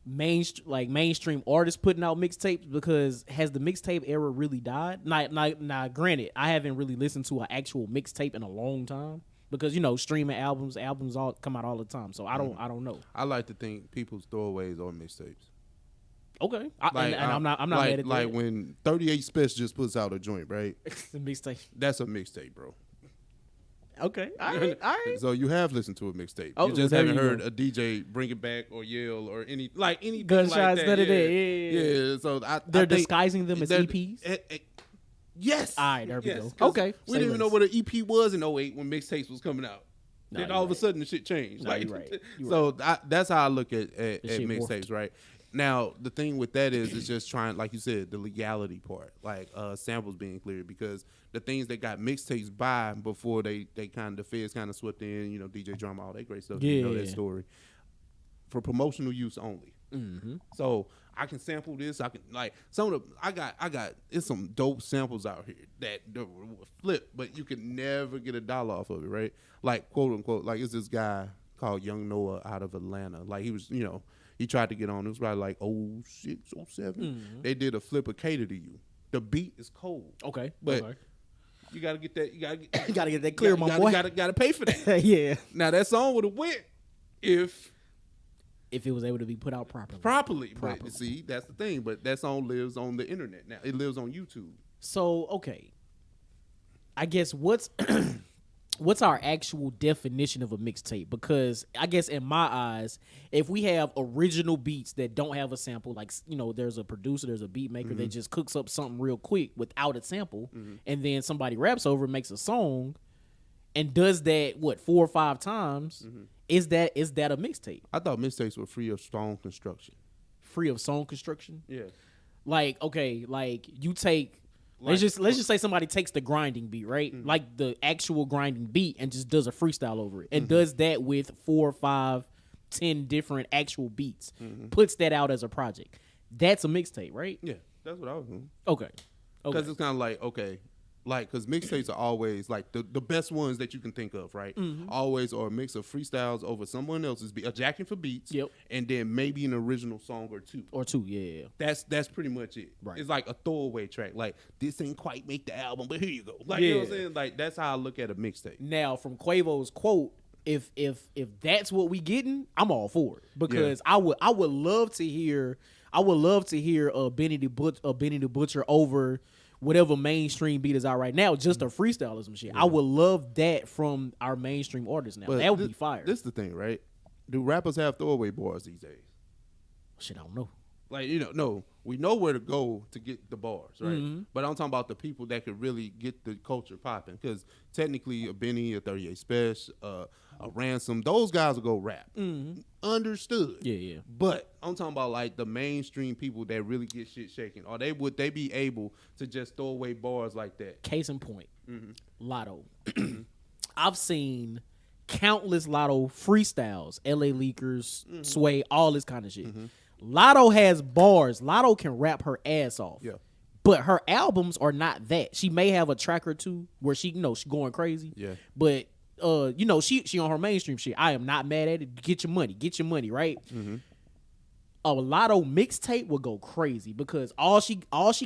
S2: mainstream artists putting out mixtapes? Because has the mixtape era really died? Now, granted, I haven't really listened to an actual mixtape in a long time. Because streaming albums all come out all the time, so I don't know.
S3: I like to think people's throwaways are mixtapes.
S2: Okay, I'm not mad at that.
S3: Like when 38 Special just puts out a joint, right?
S2: It's a mixtape.
S3: That's a mixtape, bro.
S2: Okay, all right.
S3: So you have listened to a mixtape.
S2: Oh,
S3: you just
S2: there
S3: haven't
S2: you
S3: heard
S2: go.
S3: a DJ bring it back or yell or any
S2: gunshots,
S3: like that.
S2: Yeah.
S3: So
S2: they're disguising them as EPs.
S3: Yes.
S2: All right, there we go. Okay.
S3: We didn't even know what an EP was in 08 when mixtapes was coming out.
S2: No,
S3: then all of a sudden the shit changed.
S2: No, you're right.
S3: So that's how I look at mixtapes, right? Now the thing with that is it's just trying, like you said, the legality part, like samples being cleared, because the things that got mixtapes by before they kind of, the feds kind of swept in, you know, DJ Drama, all that great stuff. You know that story. For promotional use only.
S2: Mm-hmm.
S3: So I can sample this. I can, like, some of the, I got it's some dope samples out here that will flip, but you can never get $1 off of it, right? Like, quote unquote, like, it's this guy called Young Noah out of Atlanta. Like, he was, you know, he tried to get on. It was probably like 06, 07.
S2: Mm-hmm.
S3: They did a flip of Cater to You. The beat is cold.
S2: Okay.
S3: But
S2: okay.
S3: you gotta get that. You
S2: gotta get that clear, my boy.
S3: Gotta pay for that.
S2: Yeah.
S3: Now that song would have went if
S2: it was able to be put out properly.
S3: But see, that's the thing. But that song lives on the internet now. It lives on YouTube.
S2: So, okay. I guess what's our actual definition of a mixtape? Because I guess in my eyes, if we have original beats that don't have a sample, like, you know, there's a producer, there's a beat maker that just cooks up something real quick without a sample, and then somebody raps over, makes a song, and does that 4 or 5 times, is that a mixtape?
S3: I thought mixtapes were free of song construction.
S2: Free of song construction?
S3: Yeah.
S2: Like, okay, like you take, let's just say somebody takes the grinding beat, right? Like the actual grinding beat, and just does a freestyle over it, and does that with 4, 5, 10 different actual beats, puts that out as a project. That's a mixtape, right?
S3: Yeah, that's what I was doing.
S2: Okay.
S3: Because it's kind of like, okay, like, because mixtapes are always like the best ones that you can think of, right? Always are a mix of freestyles over someone else's beat, a jacking for beats, and then maybe an original song or two.
S2: Yeah.
S3: That's pretty much it.
S2: Right.
S3: It's like a throwaway track. Like, this ain't quite make the album, but here you go. Like, you know what I'm saying? Like, that's how I look at a mixtape.
S2: Now, from Quavo's quote, if that's what we getting, I'm all for it, because I would love to hear Benny the Butcher over whatever mainstream beat is out right now, just a freestyle or some shit. I would love that from our mainstream artists now.
S3: But
S2: that would be fire.
S3: This is the thing, right? Do rappers have throwaway bars these days?
S2: Shit, I don't know.
S3: Like, you know, no, we know where to go to get the bars, right? But I'm talking about the people that could really get the culture popping. Because technically, a Benny, a 38 Special, a Ransom, those guys will go rap. Understood.
S2: Yeah.
S3: But I'm talking about, like, the mainstream people that really get shit shaking. Or would they be able to just throw away bars like that?
S2: Case in point, Lotto. I've seen countless Lotto freestyles, LA Leakers, Swae, all this kind of shit. Lotto has bars. Lotto can rap her ass off.
S3: Yeah.
S2: But her albums are not that. She may have a track or two where she, she going crazy.
S3: Yeah.
S2: But she on her mainstream shit. I am not mad at it. Get your money, right? A Lotto mixtape will go crazy, because all she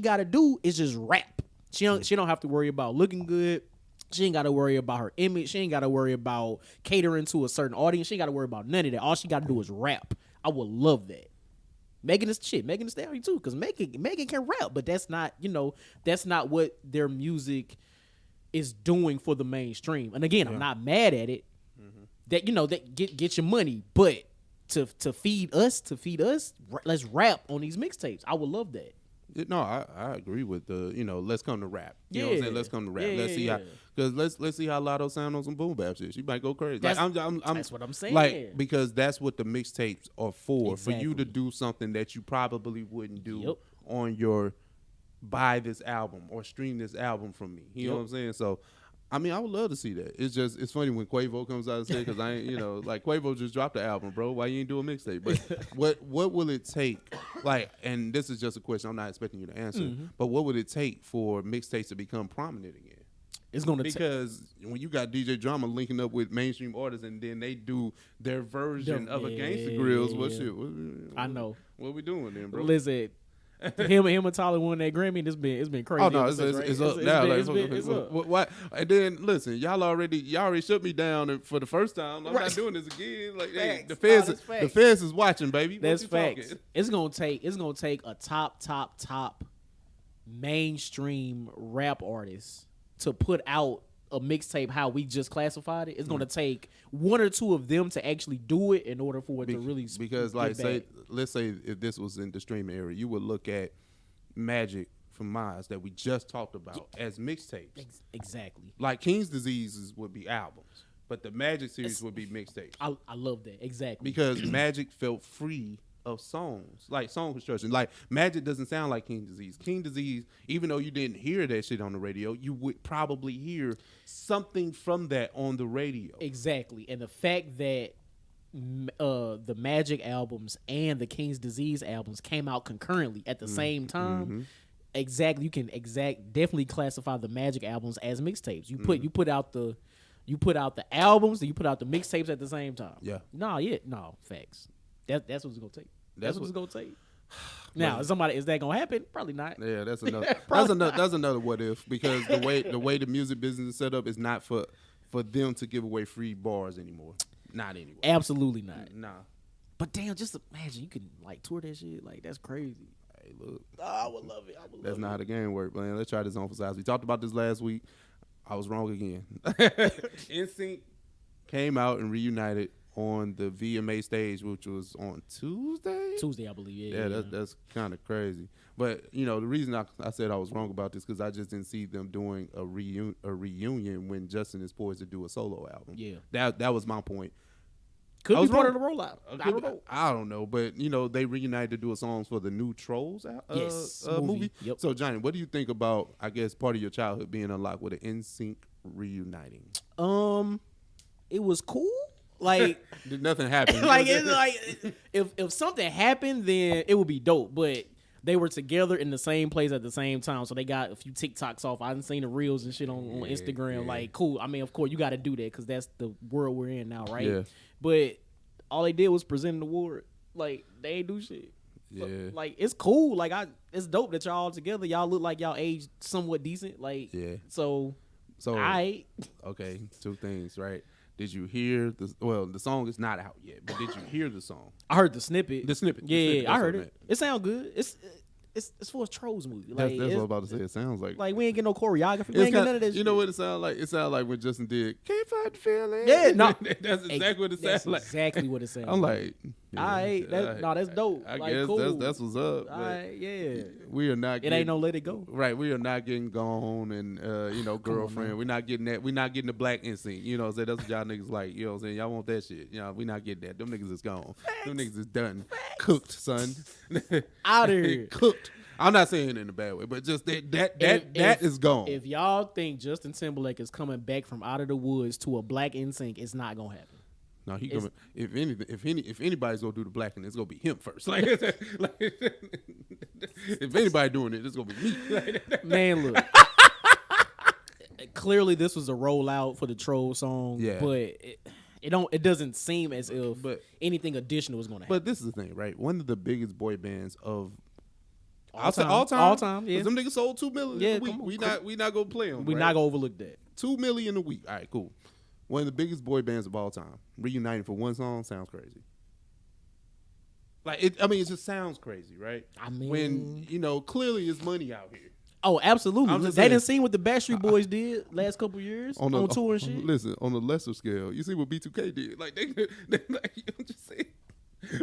S2: got to do is just rap. She don't have to worry about looking good. She ain't got to worry about her image. She ain't got to worry about catering to a certain audience. She ain't got to worry about none of that. All she got to do is rap. I would love that. Megan Thee Stallion too, because Megan can rap, but that's not what their music is doing for the mainstream. And again, I'm not mad at it. That that get your money, but to feed us, let's rap on these mixtapes. I would love that.
S3: No, I agree with the, let's come to rap. You know what I'm saying? Let's come to rap. Let's see how, because let's see how Lotto sound on some boom bap shit. She might go crazy.
S2: That's what I'm saying.
S3: Because that's what the mixtapes are for. Exactly. For you to do something that you probably wouldn't do on your buy this album or stream this album from me. You know what I'm saying? So, I mean, I would love to see that. It's funny when Quavo comes out and say, because I ain't, like, Quavo just dropped the album, bro. Why you ain't do a mixtape? But what will it take? Like, and this is just a question I'm not expecting you to answer, but what would it take for mixtapes to become prominent again?
S2: It's going to
S3: because when you got DJ Drama linking up with mainstream artists and then they do their version of a Gangsta Grills, what shit?
S2: I know.
S3: What we doing then, bro?
S2: Listen. him and Tyler won that Grammy. It's been crazy.
S3: Oh no, it's up now.
S2: It's up.
S3: What? And then listen, y'all already shut me down for the first time. I'm not doing this again. Like, hey, the feds is watching, baby.
S2: That's facts. It's gonna take a top mainstream rap artist to put out a mixtape how we just classified it. It's going to take one or two of them to actually do it in order for it to really
S3: because like let's say if this was in the streaming era, you would look at Magic from Maz that we just talked about as mixtapes.
S2: Exactly.
S3: Like King's Diseases would be albums, but the Magic series would be mixtapes.
S2: I love that. Exactly.
S3: Because Magic felt free of songs, like song construction. Like Magic doesn't sound like King Disease. King Disease, even though you didn't hear that shit on the radio, you would probably hear something from that on the radio.
S2: Exactly. And the fact that the Magic albums and the King's Disease albums came out concurrently at the same time. Exactly. You can definitely classify the Magic albums as mixtapes. You put out the albums and you put out the mixtapes at the same time.
S3: Yeah.
S2: No, facts. That's what it's gonna take. That's what it's gonna take. Now, is that gonna happen? Probably not.
S3: Yeah, that's another. That's another what if, because the way the music business is set up is not for them to give away free bars anymore. Not anymore.
S2: Absolutely not.
S3: Nah.
S2: But damn, just imagine you can like tour that shit. Like that's crazy.
S3: Hey, look.
S2: I would love it.
S3: That's not how the game works, man. Let's try this on for size. We talked about this last week. I was wrong again. NSYNC came out and reunited on the VMA stage, which was on Tuesday,
S2: I believe. Yeah.
S3: That's kind of crazy. But you know, the reason I said I was wrong about this because I just didn't see them doing a reunion when Justin is poised to do a solo album.
S2: Yeah,
S3: that was my point.
S2: Could be part of the rollout. I don't know.
S3: I don't know, but you know, they reunited to do a song for the new Trolls movie.
S2: Yep.
S3: So Johnny, what do you think about, I guess, part of your childhood being unlocked with an NSYNC reuniting?
S2: It was cool. Like
S3: did nothing happen?
S2: Like it's like if something happened, then it would be dope. But they were together in the same place at the same time, so they got a few TikToks off. I done seen the reels and shit on Instagram.
S3: Yeah.
S2: Like, cool. I mean, of course, you got to do that because that's the world we're in now, right?
S3: Yeah.
S2: But all they did was present an award. Like, they ain't do shit.
S3: Yeah.
S2: Like, it's cool. Like, it's dope that y'all all together. Y'all look like y'all aged somewhat decent. Like,
S3: Yeah.
S2: So
S3: okay, two things, right? Did you hear the song is not out yet, but did you hear the song?
S2: I heard the snippet.
S3: Yeah,
S2: I heard it. It sound good. It's for a Trolls movie. Like,
S3: that's what I was about to say. It sounds like
S2: we ain't get no choreography. We ain't get none of that.
S3: You know what it sounds like? It sounds like when Justin did "Can't Fight the Feeling."
S2: Yeah, no,
S3: that's exactly what it sounds like.
S2: Exactly what it sounds.
S3: I'm like,
S2: that's dope.
S3: I
S2: like,
S3: guess
S2: cool.
S3: that's what's up.
S2: Yeah.
S3: We are not.
S2: It ain't no let it go.
S3: Right, we are not getting gone and girlfriend. We're not getting that. We're not getting the black NSYNC. You know what I'm saying? That's what y'all niggas like. You know what I'm saying? Y'all want that shit. You know, we not getting that. Them niggas is gone. Them niggas is done. Cooked, son.
S2: Out of here.
S3: Cooked. I'm not saying it in a bad way, but just that is gone.
S2: If y'all think Justin Timberlake is coming back from out of the woods to a black NSYNC, it's not gonna happen.
S3: No, he coming. If anybody's gonna do the blacking, it's gonna be him first. Like if anybody doing it, it's gonna be me.
S2: Man, look. Clearly, this was a rollout for the Troll song.
S3: Yeah.
S2: But it doesn't seem as if anything additional was gonna happen.
S3: But this is the thing, right? One of the biggest boy bands of
S2: all time. Yeah.
S3: Them niggas sold 2 million.
S2: Yeah,
S3: a week. We not gonna play them.
S2: We not gonna overlook that.
S3: 2 million a week. All right, cool. One of the biggest boy bands of all time reuniting for one song sounds crazy. Like it just sounds crazy, right?
S2: I mean,
S3: when clearly it's money out here.
S2: Oh, absolutely. They
S3: saying,
S2: didn't see what the Backstreet Boys did last couple years on tour and shit.
S3: Listen, on a lesser scale, you see what B2K did. Like they like, I'm just saying,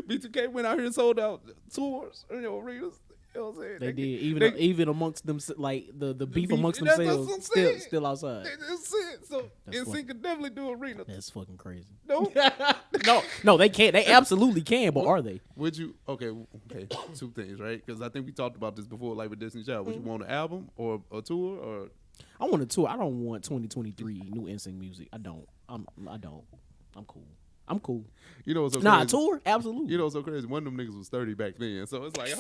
S3: B2K went out here and sold out tours, arenas. You know what I'm saying?
S2: They did, even amongst them, like the beef amongst themselves, still outside.
S3: That's it. So NSYNC could definitely do arena.
S2: That's fucking crazy.
S3: No,
S2: no, they can't. They absolutely can, but are they?
S3: Would you? Okay. Two things, right? Because I think we talked about this before, like with Destiny Child. Would you want an album or a tour or?
S2: I want a tour. I don't want 2023 new NSYNC music. I don't. I'm cool.
S3: You know what's so
S2: crazy?
S3: Nah,
S2: tour? Absolutely.
S3: You know what's so crazy? One of them niggas was 30 back then, so it's like,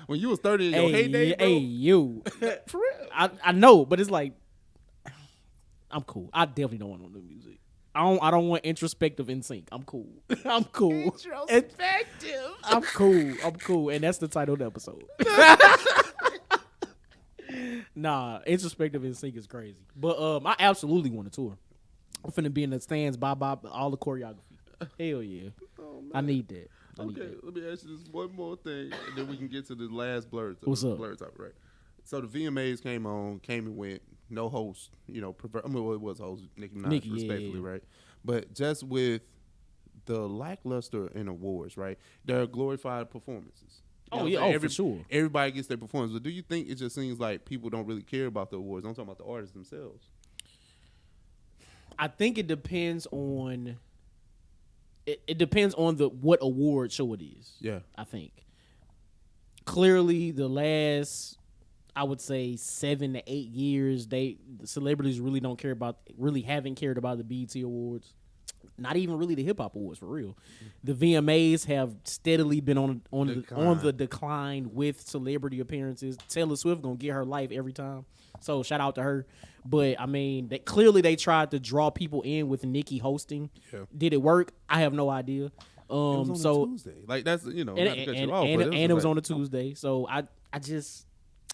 S3: when you was 30 in your heyday, bro.
S2: Hey, you.
S3: For real.
S2: I know, but it's like, I'm cool. I definitely don't want no new music. I don't want introspective NSYNC. I'm cool. I'm cool.
S3: Introspective.
S2: I'm cool. And that's the title of the episode. Nah, introspective NSYNC is crazy. But I absolutely want a tour. I'm finna be in the stands, by all the choreography. Hell yeah.
S3: Oh,
S2: I need that.
S3: Okay, let me ask you this one more thing, and then we can get to the last blur.
S2: What's up?
S3: Blur topic, right? So the VMAs came and went. No host, it was a host, Nicki Minaj, respectfully,
S2: yeah.
S3: right? But just with the lackluster in awards, right? There are glorified performances.
S2: For sure.
S3: Everybody gets their performance, but do you think it just seems like people don't really care about the awards? I'm talking about the artists themselves.
S2: I think it depends on it depends on what award show it is.
S3: Yeah.
S2: I think clearly the last, I would say 7 to 8 years, the celebrities really haven't cared about the BET Awards. Not even really the hip hop awards for real. The VMAs have steadily been on the decline with celebrity appearances. Taylor Swift gonna get her life every time, so shout out to her. But I mean, they tried to draw people in with Nicki hosting. Yeah. Did it work? I have no idea.
S3: It was on a Tuesday. Like that's not to cut you off,
S2: and it was on a Tuesday. So I just.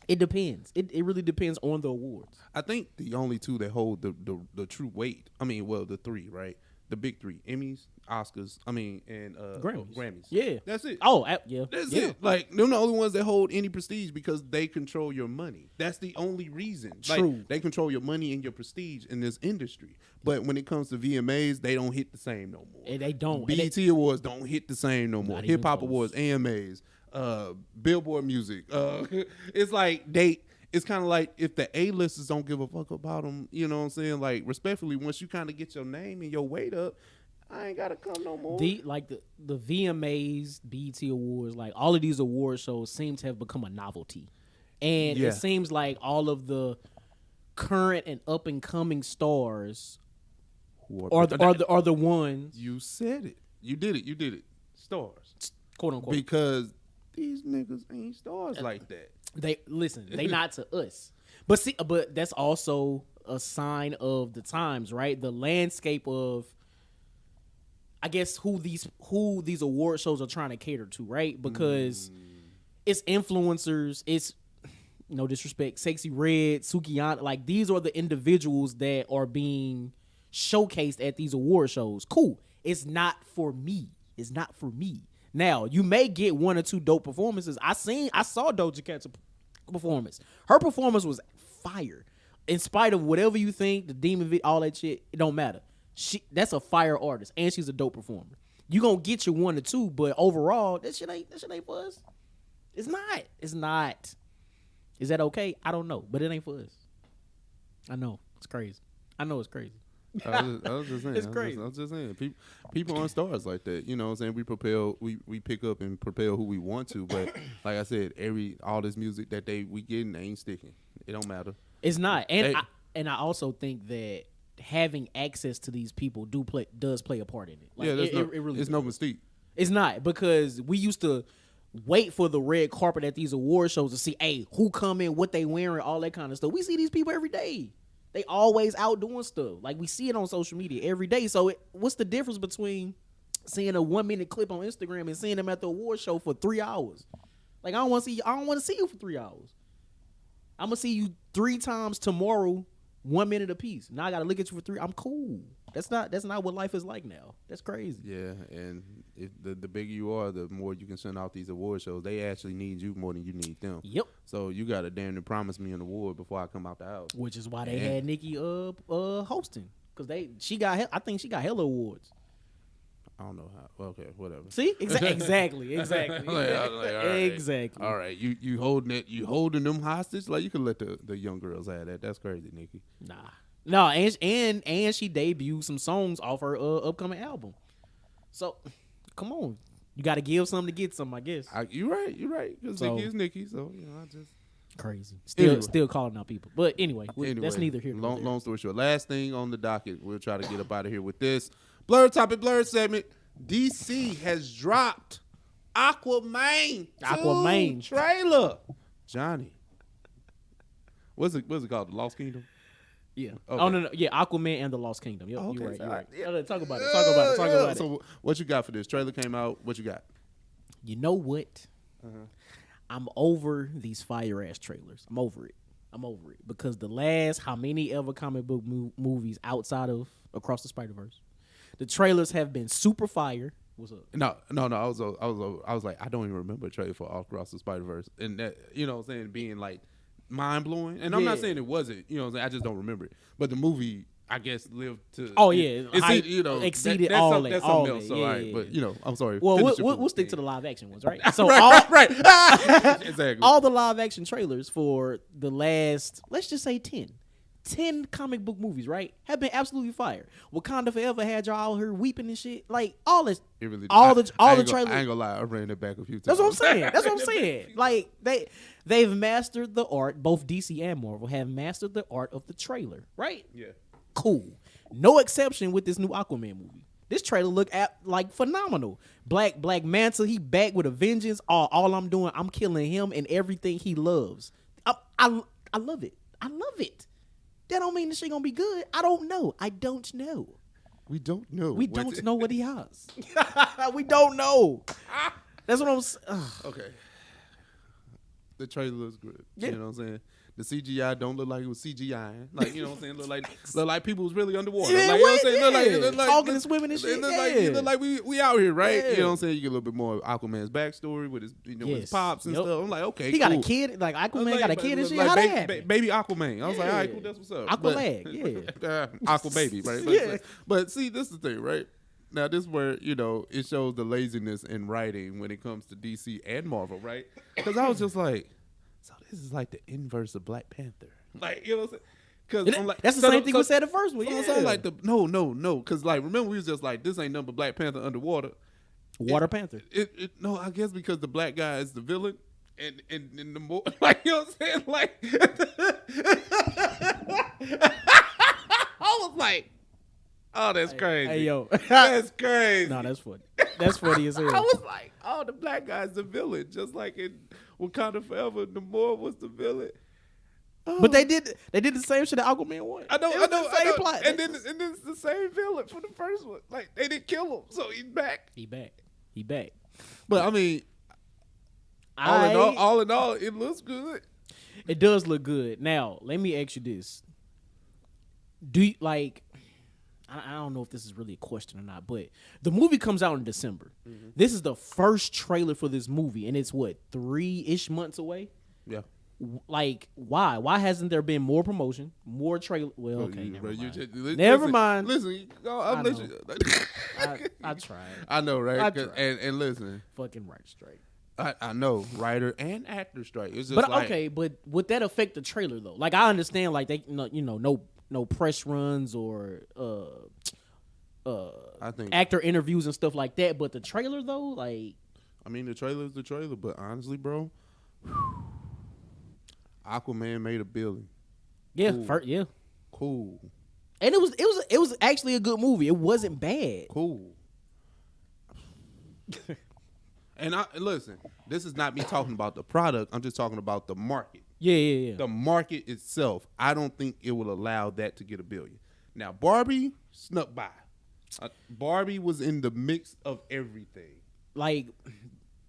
S2: It depends. It really depends on the awards.
S3: I think the only two that hold the true weight. I mean, well, the three, right? The big three: Emmys, Oscars. I mean, and Grammys.
S2: Yeah,
S3: that's it.
S2: Oh, yeah,
S3: that's it. Like they're the only ones that hold any prestige because they control your money. That's the only reason.
S2: True.
S3: Like, they control your money and your prestige in this industry. But when it comes to VMAs, they don't hit the same no more.
S2: And they don't.
S3: BET Awards don't hit the same no more. Hip Hop Awards, AMAs. Billboard music. It's like it's kind of like if the A-listers don't give a fuck about them, you know what I'm saying? Like, respectfully, once you kind of get your name and your weight up, I ain't gotta come no more.
S2: The VMAs, BET Awards, like all of these award shows seem to have become a novelty, and it seems like all of the current and up and coming stars are the ones.
S3: You said it. You did it. Stars,
S2: quote unquote,
S3: because these niggas ain't stars like that.
S2: They not to us. But that's also a sign of the times, right? The landscape of, I guess, who these award shows are trying to cater to, right? Because it's influencers, it's, no disrespect, Sexy Red, Sukiyana, like these are the individuals that are being showcased at these award shows. Cool. It's not for me. Now, you may get one or two dope performances. I saw Doja Cat's performance. Her performance was fire. In spite of whatever you think, the demon, all that shit, it don't matter. That's a fire artist, and she's a dope performer. You gonna get your one or two, but overall, that shit ain't for us. It's not. Is that okay? I don't know, but it ain't for us. I know it's crazy. I was just saying.
S3: It's crazy. I was just saying. People aren't stars like that. You know what I'm saying? We pick up and propel who we want to, but like I said, all this music that we getting, they ain't sticking. It don't matter.
S2: It's not. And I also think that having access to these people does play a part in it. Like, it really
S3: it's no mystique.
S2: It's not, because we used to wait for the red carpet at these award shows to see, hey, who come in, what they wearing, all that kind of stuff. We see these people every day. They always out doing stuff. Like, we see it on social media every day. So what's the difference between seeing a 1 minute clip on Instagram and seeing them at the award show for 3 hours? Like, I don't want to see you for 3 hours. I'm gonna see you 3 times tomorrow, 1 minute apiece. Now I gotta look at you for 3. I'm cool. That's not what life is like now. That's crazy.
S3: Yeah, and if the bigger you are, the more you can send out these award shows. They actually need you more than you need them.
S2: Yep.
S3: So you gotta damn near promise me an award before I come out the house.
S2: Which is why they had Nicki hosting, because I think she got hella awards.
S3: I don't know how. Okay, whatever.
S2: See, exactly.
S3: Exactly. All right, you holding them hostage? Like, you can let the young girls have that. That's crazy, Nicki.
S2: Nah. No, and she debuted some songs off her upcoming album. So, come on, you got to give something to get some, I guess.
S3: You're right. Because Nicki is Nicki, so I just
S2: crazy. Still calling out people, but anyway, that's neither here nor there.
S3: Long story short, last thing on the docket, we'll try to get up out of here with this Blur Topic Blur segment. DC has dropped Aquaman trailer. Johnny, what's it called? The Lost Kingdom.
S2: Yeah.
S3: Okay.
S2: Oh no. Yeah, Aquaman and the Lost Kingdom. Yep,
S3: okay,
S2: you're right.
S3: right.
S2: Yeah. Talk about it.
S3: So what you got for this? Trailer came out. What you got?
S2: You know what? I'm over these fire ass trailers. I'm over it because the last how many ever comic book movies outside of Across the Spider-Verse, the trailers have been super fire. What's up?
S3: No. I was like, I don't even remember a trailer for Across the Spider-Verse, and that, you know what I'm saying, being like mind blowing. And I'm not saying it wasn't, you know what I'm saying, I just don't remember it. But the movie, I guess, lived to
S2: exceeded
S3: that's
S2: all
S3: something else. So,
S2: yeah.
S3: But I'm sorry.
S2: Well, we'll stick to the live action ones, right? So
S3: right. Exactly.
S2: All the live action trailers for the last, let's just say 10 10 comic book movies, right, have been absolutely fire. Wakanda Forever had y'all out here weeping and shit. Like all this,
S3: It really,
S2: all the
S3: trailers.
S2: trailers.
S3: I ain't gonna lie, I ran it back a few times.
S2: That's what I'm saying. That's what I'm saying. Like they've mastered the art. Both DC and Marvel have mastered the art of the trailer, right?
S3: Yeah.
S2: Cool. No exception with this new Aquaman movie. This trailer look like phenomenal. Black Manta, he back with a vengeance. All I'm doing, I'm killing him and everything he loves. I love it. I love it. That don't mean this shit gonna be good. I don't know. We don't know.
S3: We don't know
S2: what he has. We don't know. That's what I'm saying.
S3: Okay. The trailer looks good.
S2: Yeah.
S3: You know what I'm saying? The CGI don't look like it was CGI. Like, you know what I'm saying? Look like people was really underwater.
S2: Yeah,
S3: like, you know what I'm saying?
S2: yeah.
S3: Look like
S2: Talking and swimming and shit.
S3: It look like we out here, right?
S2: Yeah.
S3: You know what I'm saying? You get a little bit more of Aquaman's backstory with his, with his pops and stuff. I'm like, okay,
S2: he
S3: cool.
S2: got a kid. Like Aquaman got a kid and shit.
S3: Like
S2: How that happen?
S3: Baby Aquaman. I was like, all right, cool, that's what's up.
S2: Aqualag, yeah.
S3: Aqua baby, right?
S2: Yeah.
S3: But see, this is the thing, right? Now, this is where, it shows the laziness in writing when it comes to DC and Marvel, right? Because I was just like, so this is like the inverse of Black Panther. Like, you know what I'm saying? Because I'm like,
S2: that's the same thing we said the first one.
S3: So I'm like, no. Because, like, remember, we was just like, this ain't nothing but Black Panther underwater.
S2: Water Panther.
S3: No, I guess because the black guy is the villain. And the more, like, you know what I'm saying? Like, I was like, oh, that's crazy.
S2: Hey, yo.
S3: That's crazy.
S2: No, that's funny. That's funny as hell.
S3: I was like, oh, the black guy's the villain. Just like in Wakanda Forever, Namor was the villain. Oh.
S2: But they did the same shit that Aquaman won.
S3: I know.
S2: The same plot.
S3: And then it's the same villain for the first one. Like, they didn't kill him, so he's back.
S2: He back.
S3: But I mean, all in all, it looks good.
S2: It does look good. Now, let me ask you this: do you like? I don't know if this is really a question or not, but the movie comes out in December. Mm-hmm. This is the first trailer for this movie, and it's what 3-ish months away.
S3: Yeah.
S2: Like, why? Why hasn't there been more promotion, more trailer? Well, okay, never mind.
S3: Listen, I'll let you.
S2: I tried.
S3: I know, right?
S2: I tried.
S3: And listen,
S2: fucking right straight.
S3: I know, writer and actor strike. It's just
S2: but
S3: like,
S2: okay, but would that affect the trailer though? Like, I understand, like they, no press runs or
S3: I think
S2: actor interviews and stuff like that. But the trailer though, like,
S3: I mean, the trailer is the trailer. But honestly, bro. Aquaman made $1 billion.
S2: Yeah,
S3: cool. Cool.
S2: And it was actually a good movie. It wasn't bad.
S3: Cool. And listen, this is not me talking about the product. I'm just talking about the market.
S2: Yeah.
S3: The market itself. I don't think it will allow that to get $1 billion. Now, Barbie snuck by. Barbie was in the mix of everything.
S2: Like,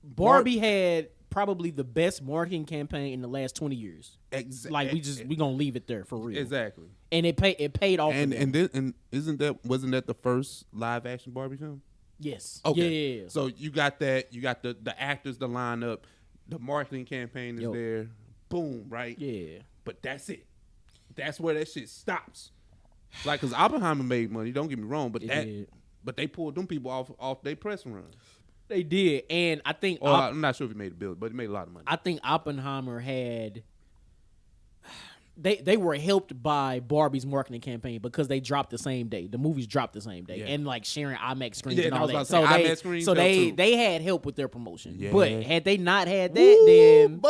S2: Barbie had probably the best marketing campaign in the last 20 years.
S3: Exactly.
S2: Like, we gonna leave it there for real.
S3: Exactly.
S2: And it paid off.
S3: And wasn't that the first live action Barbie film?
S2: Yes.
S3: Okay.
S2: Yeah.
S3: So you got that. You got the actors to line up. The marketing campaign is there. Boom. Right.
S2: Yeah.
S3: But that's it. That's where that shit stops. Like, cause Oppenheimer made money. Don't get me wrong, but they pulled them people off their press run.
S2: They did, and I think
S3: I'm not sure if he made a bill, but he made a lot of money.
S2: I think Oppenheimer had. They were helped by Barbie's marketing campaign because they dropped the same day. The movies dropped the same day, and like sharing IMAX screens and all that. So they had help with their promotion. Yeah. But had they not had that, then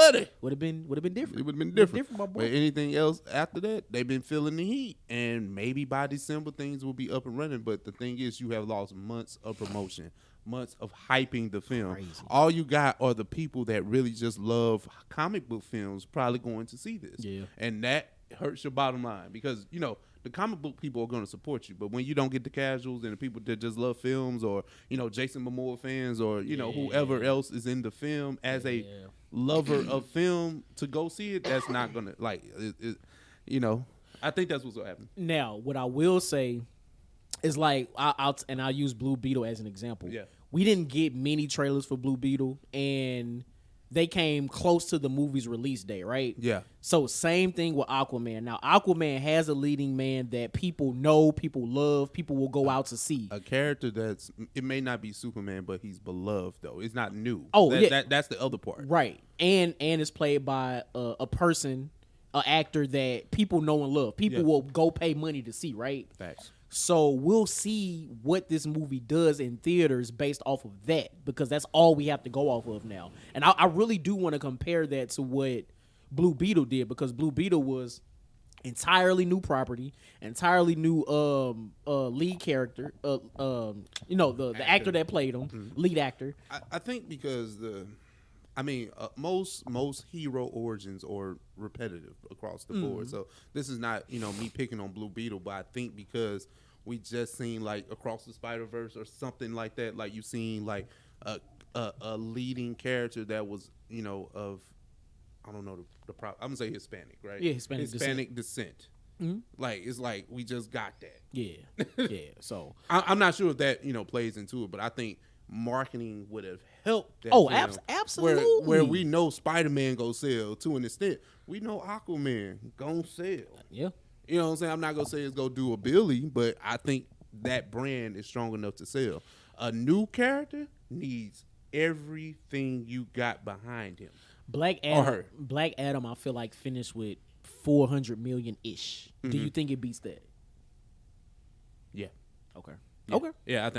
S2: would have been different.
S3: It would have been different.
S2: My boy.
S3: But anything else after that, they've been feeling the heat, and maybe by December things will be up and running. But the thing is, you have lost months of promotion. Months of hyping the film.
S2: Crazy.
S3: All you got are the people that really just love comic book films probably going to see this.
S2: Yeah.
S3: And that hurts your bottom line because, the comic book people are going to support you. But when you don't get the casuals and the people that just love films or, Jason Momoa fans or, whoever else is in the film as a lover of film to go see it, that's not going to, I think that's what's going to happen.
S2: Now, what I will say is like, I'll use Blue Beetle as an example.
S3: Yeah.
S2: We didn't get many trailers for Blue Beetle, and they came close to the movie's release date, right?
S3: Yeah.
S2: So same thing with Aquaman. Now, Aquaman has a leading man that people know, people love, people will go out to see.
S3: A character it may not be Superman, but he's beloved, though. It's not new.
S2: Oh, yeah.
S3: That's the other part.
S2: Right. And it's played by a person an actor that people know and love. People will go pay money to see, right?
S3: Facts.
S2: So we'll see what this movie does in theaters based off of that, because that's all we have to go off of now. And I really do want to compare that to what Blue Beetle did, because Blue Beetle was entirely new property, entirely new lead character, the actor that played him, lead actor.
S3: I think because most hero origins are repetitive across the board. So this is not, me picking on Blue Beetle, but I think because we just seen like Across the Spider-Verse or something like that, like you seen like a leading character that was, of, I don't know I'm gonna say Hispanic, right?
S2: Yeah, Hispanic
S3: descent.
S2: Mm-hmm.
S3: Like it's like we just got that.
S2: Yeah, yeah. So
S3: I'm not sure if that plays into it, but I think marketing would have helped. That
S2: film,
S3: absolutely.
S2: absolutely.
S3: Where we know Spider-Man go sell to an extent, we know Aquaman gon' sell.
S2: Yeah,
S3: you know what I'm saying. I'm not gonna say it's gonna do a Billy, but I think that brand is strong enough to sell. A new character needs everything you got behind him.
S2: Black Adam, I feel like finished with 400 million ish. Mm-hmm. Do you think it beats that?
S3: Yeah.
S2: Okay.
S3: Yeah.
S2: Okay.
S3: Yeah,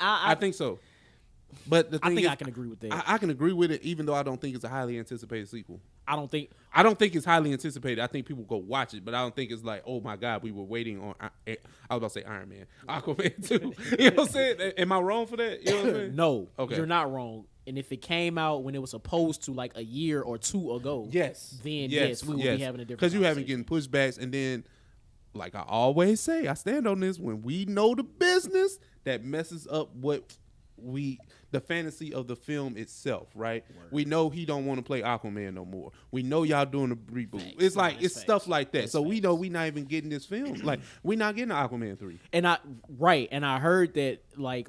S3: I think so. But the thing
S2: I can agree with that.
S3: I can agree with it, even though I don't think it's a highly anticipated sequel.
S2: I don't think
S3: it's highly anticipated. I think people go watch it, but I don't think it's like, oh my God, we were waiting on. I was about to say Iron Man, Aquaman 2. You know what I'm saying? Am I wrong for that? You know what I'm saying?
S2: No,
S3: okay.
S2: You're not wrong. And if it came out when it was supposed to, like a year or two ago, then yes, we would be having a different.
S3: Because you haven't getting pushbacks, and then, like I always say, I stand on this. When we know the business, that messes up the fantasy of the film itself, right? Word. We know he don't want to play Aquaman no more. We know y'all doing a reboot. It's like it's stuff like that. So we know we not even getting this film. Like we not getting Aquaman 3.
S2: And I heard that like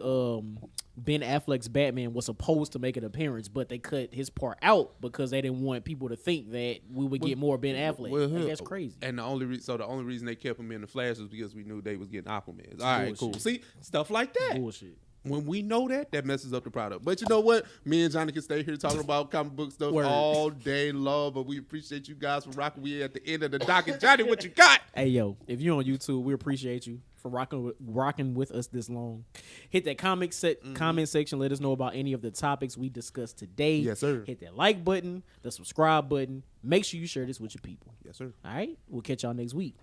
S2: Ben Affleck's Batman was supposed to make an appearance, but they cut his part out because they didn't want people to think that we would get more Ben Affleck. Like, that's crazy.
S3: And the only reason they kept him in the Flash was because we knew they was getting Aquaman. All right, cool. See, stuff like that.
S2: Bullshit.
S3: When we know that messes up the product. But you know what? Me and Johnny can stay here talking about comic book stuff all day long. But we appreciate you guys for rocking. We at the end of the docket. Johnny, what you got?
S2: Hey, yo, if you're on YouTube, we appreciate you for rocking with us this long. Hit that comment section. Let us know about any of the topics we discussed today.
S3: Yes, sir.
S2: Hit that like button, the subscribe button. Make sure you share this with your people.
S3: Yes, sir.
S2: All right? We'll catch y'all next week.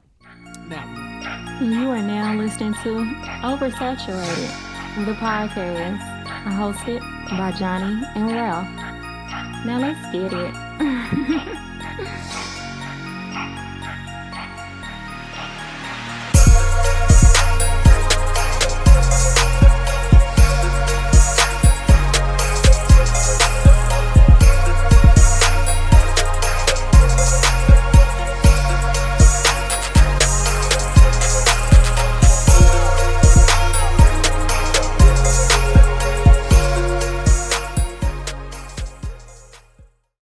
S2: Now,
S1: you are now listening to Oversaturated, the podcast, hosted by Johnnie and Ralph. Now let's get it.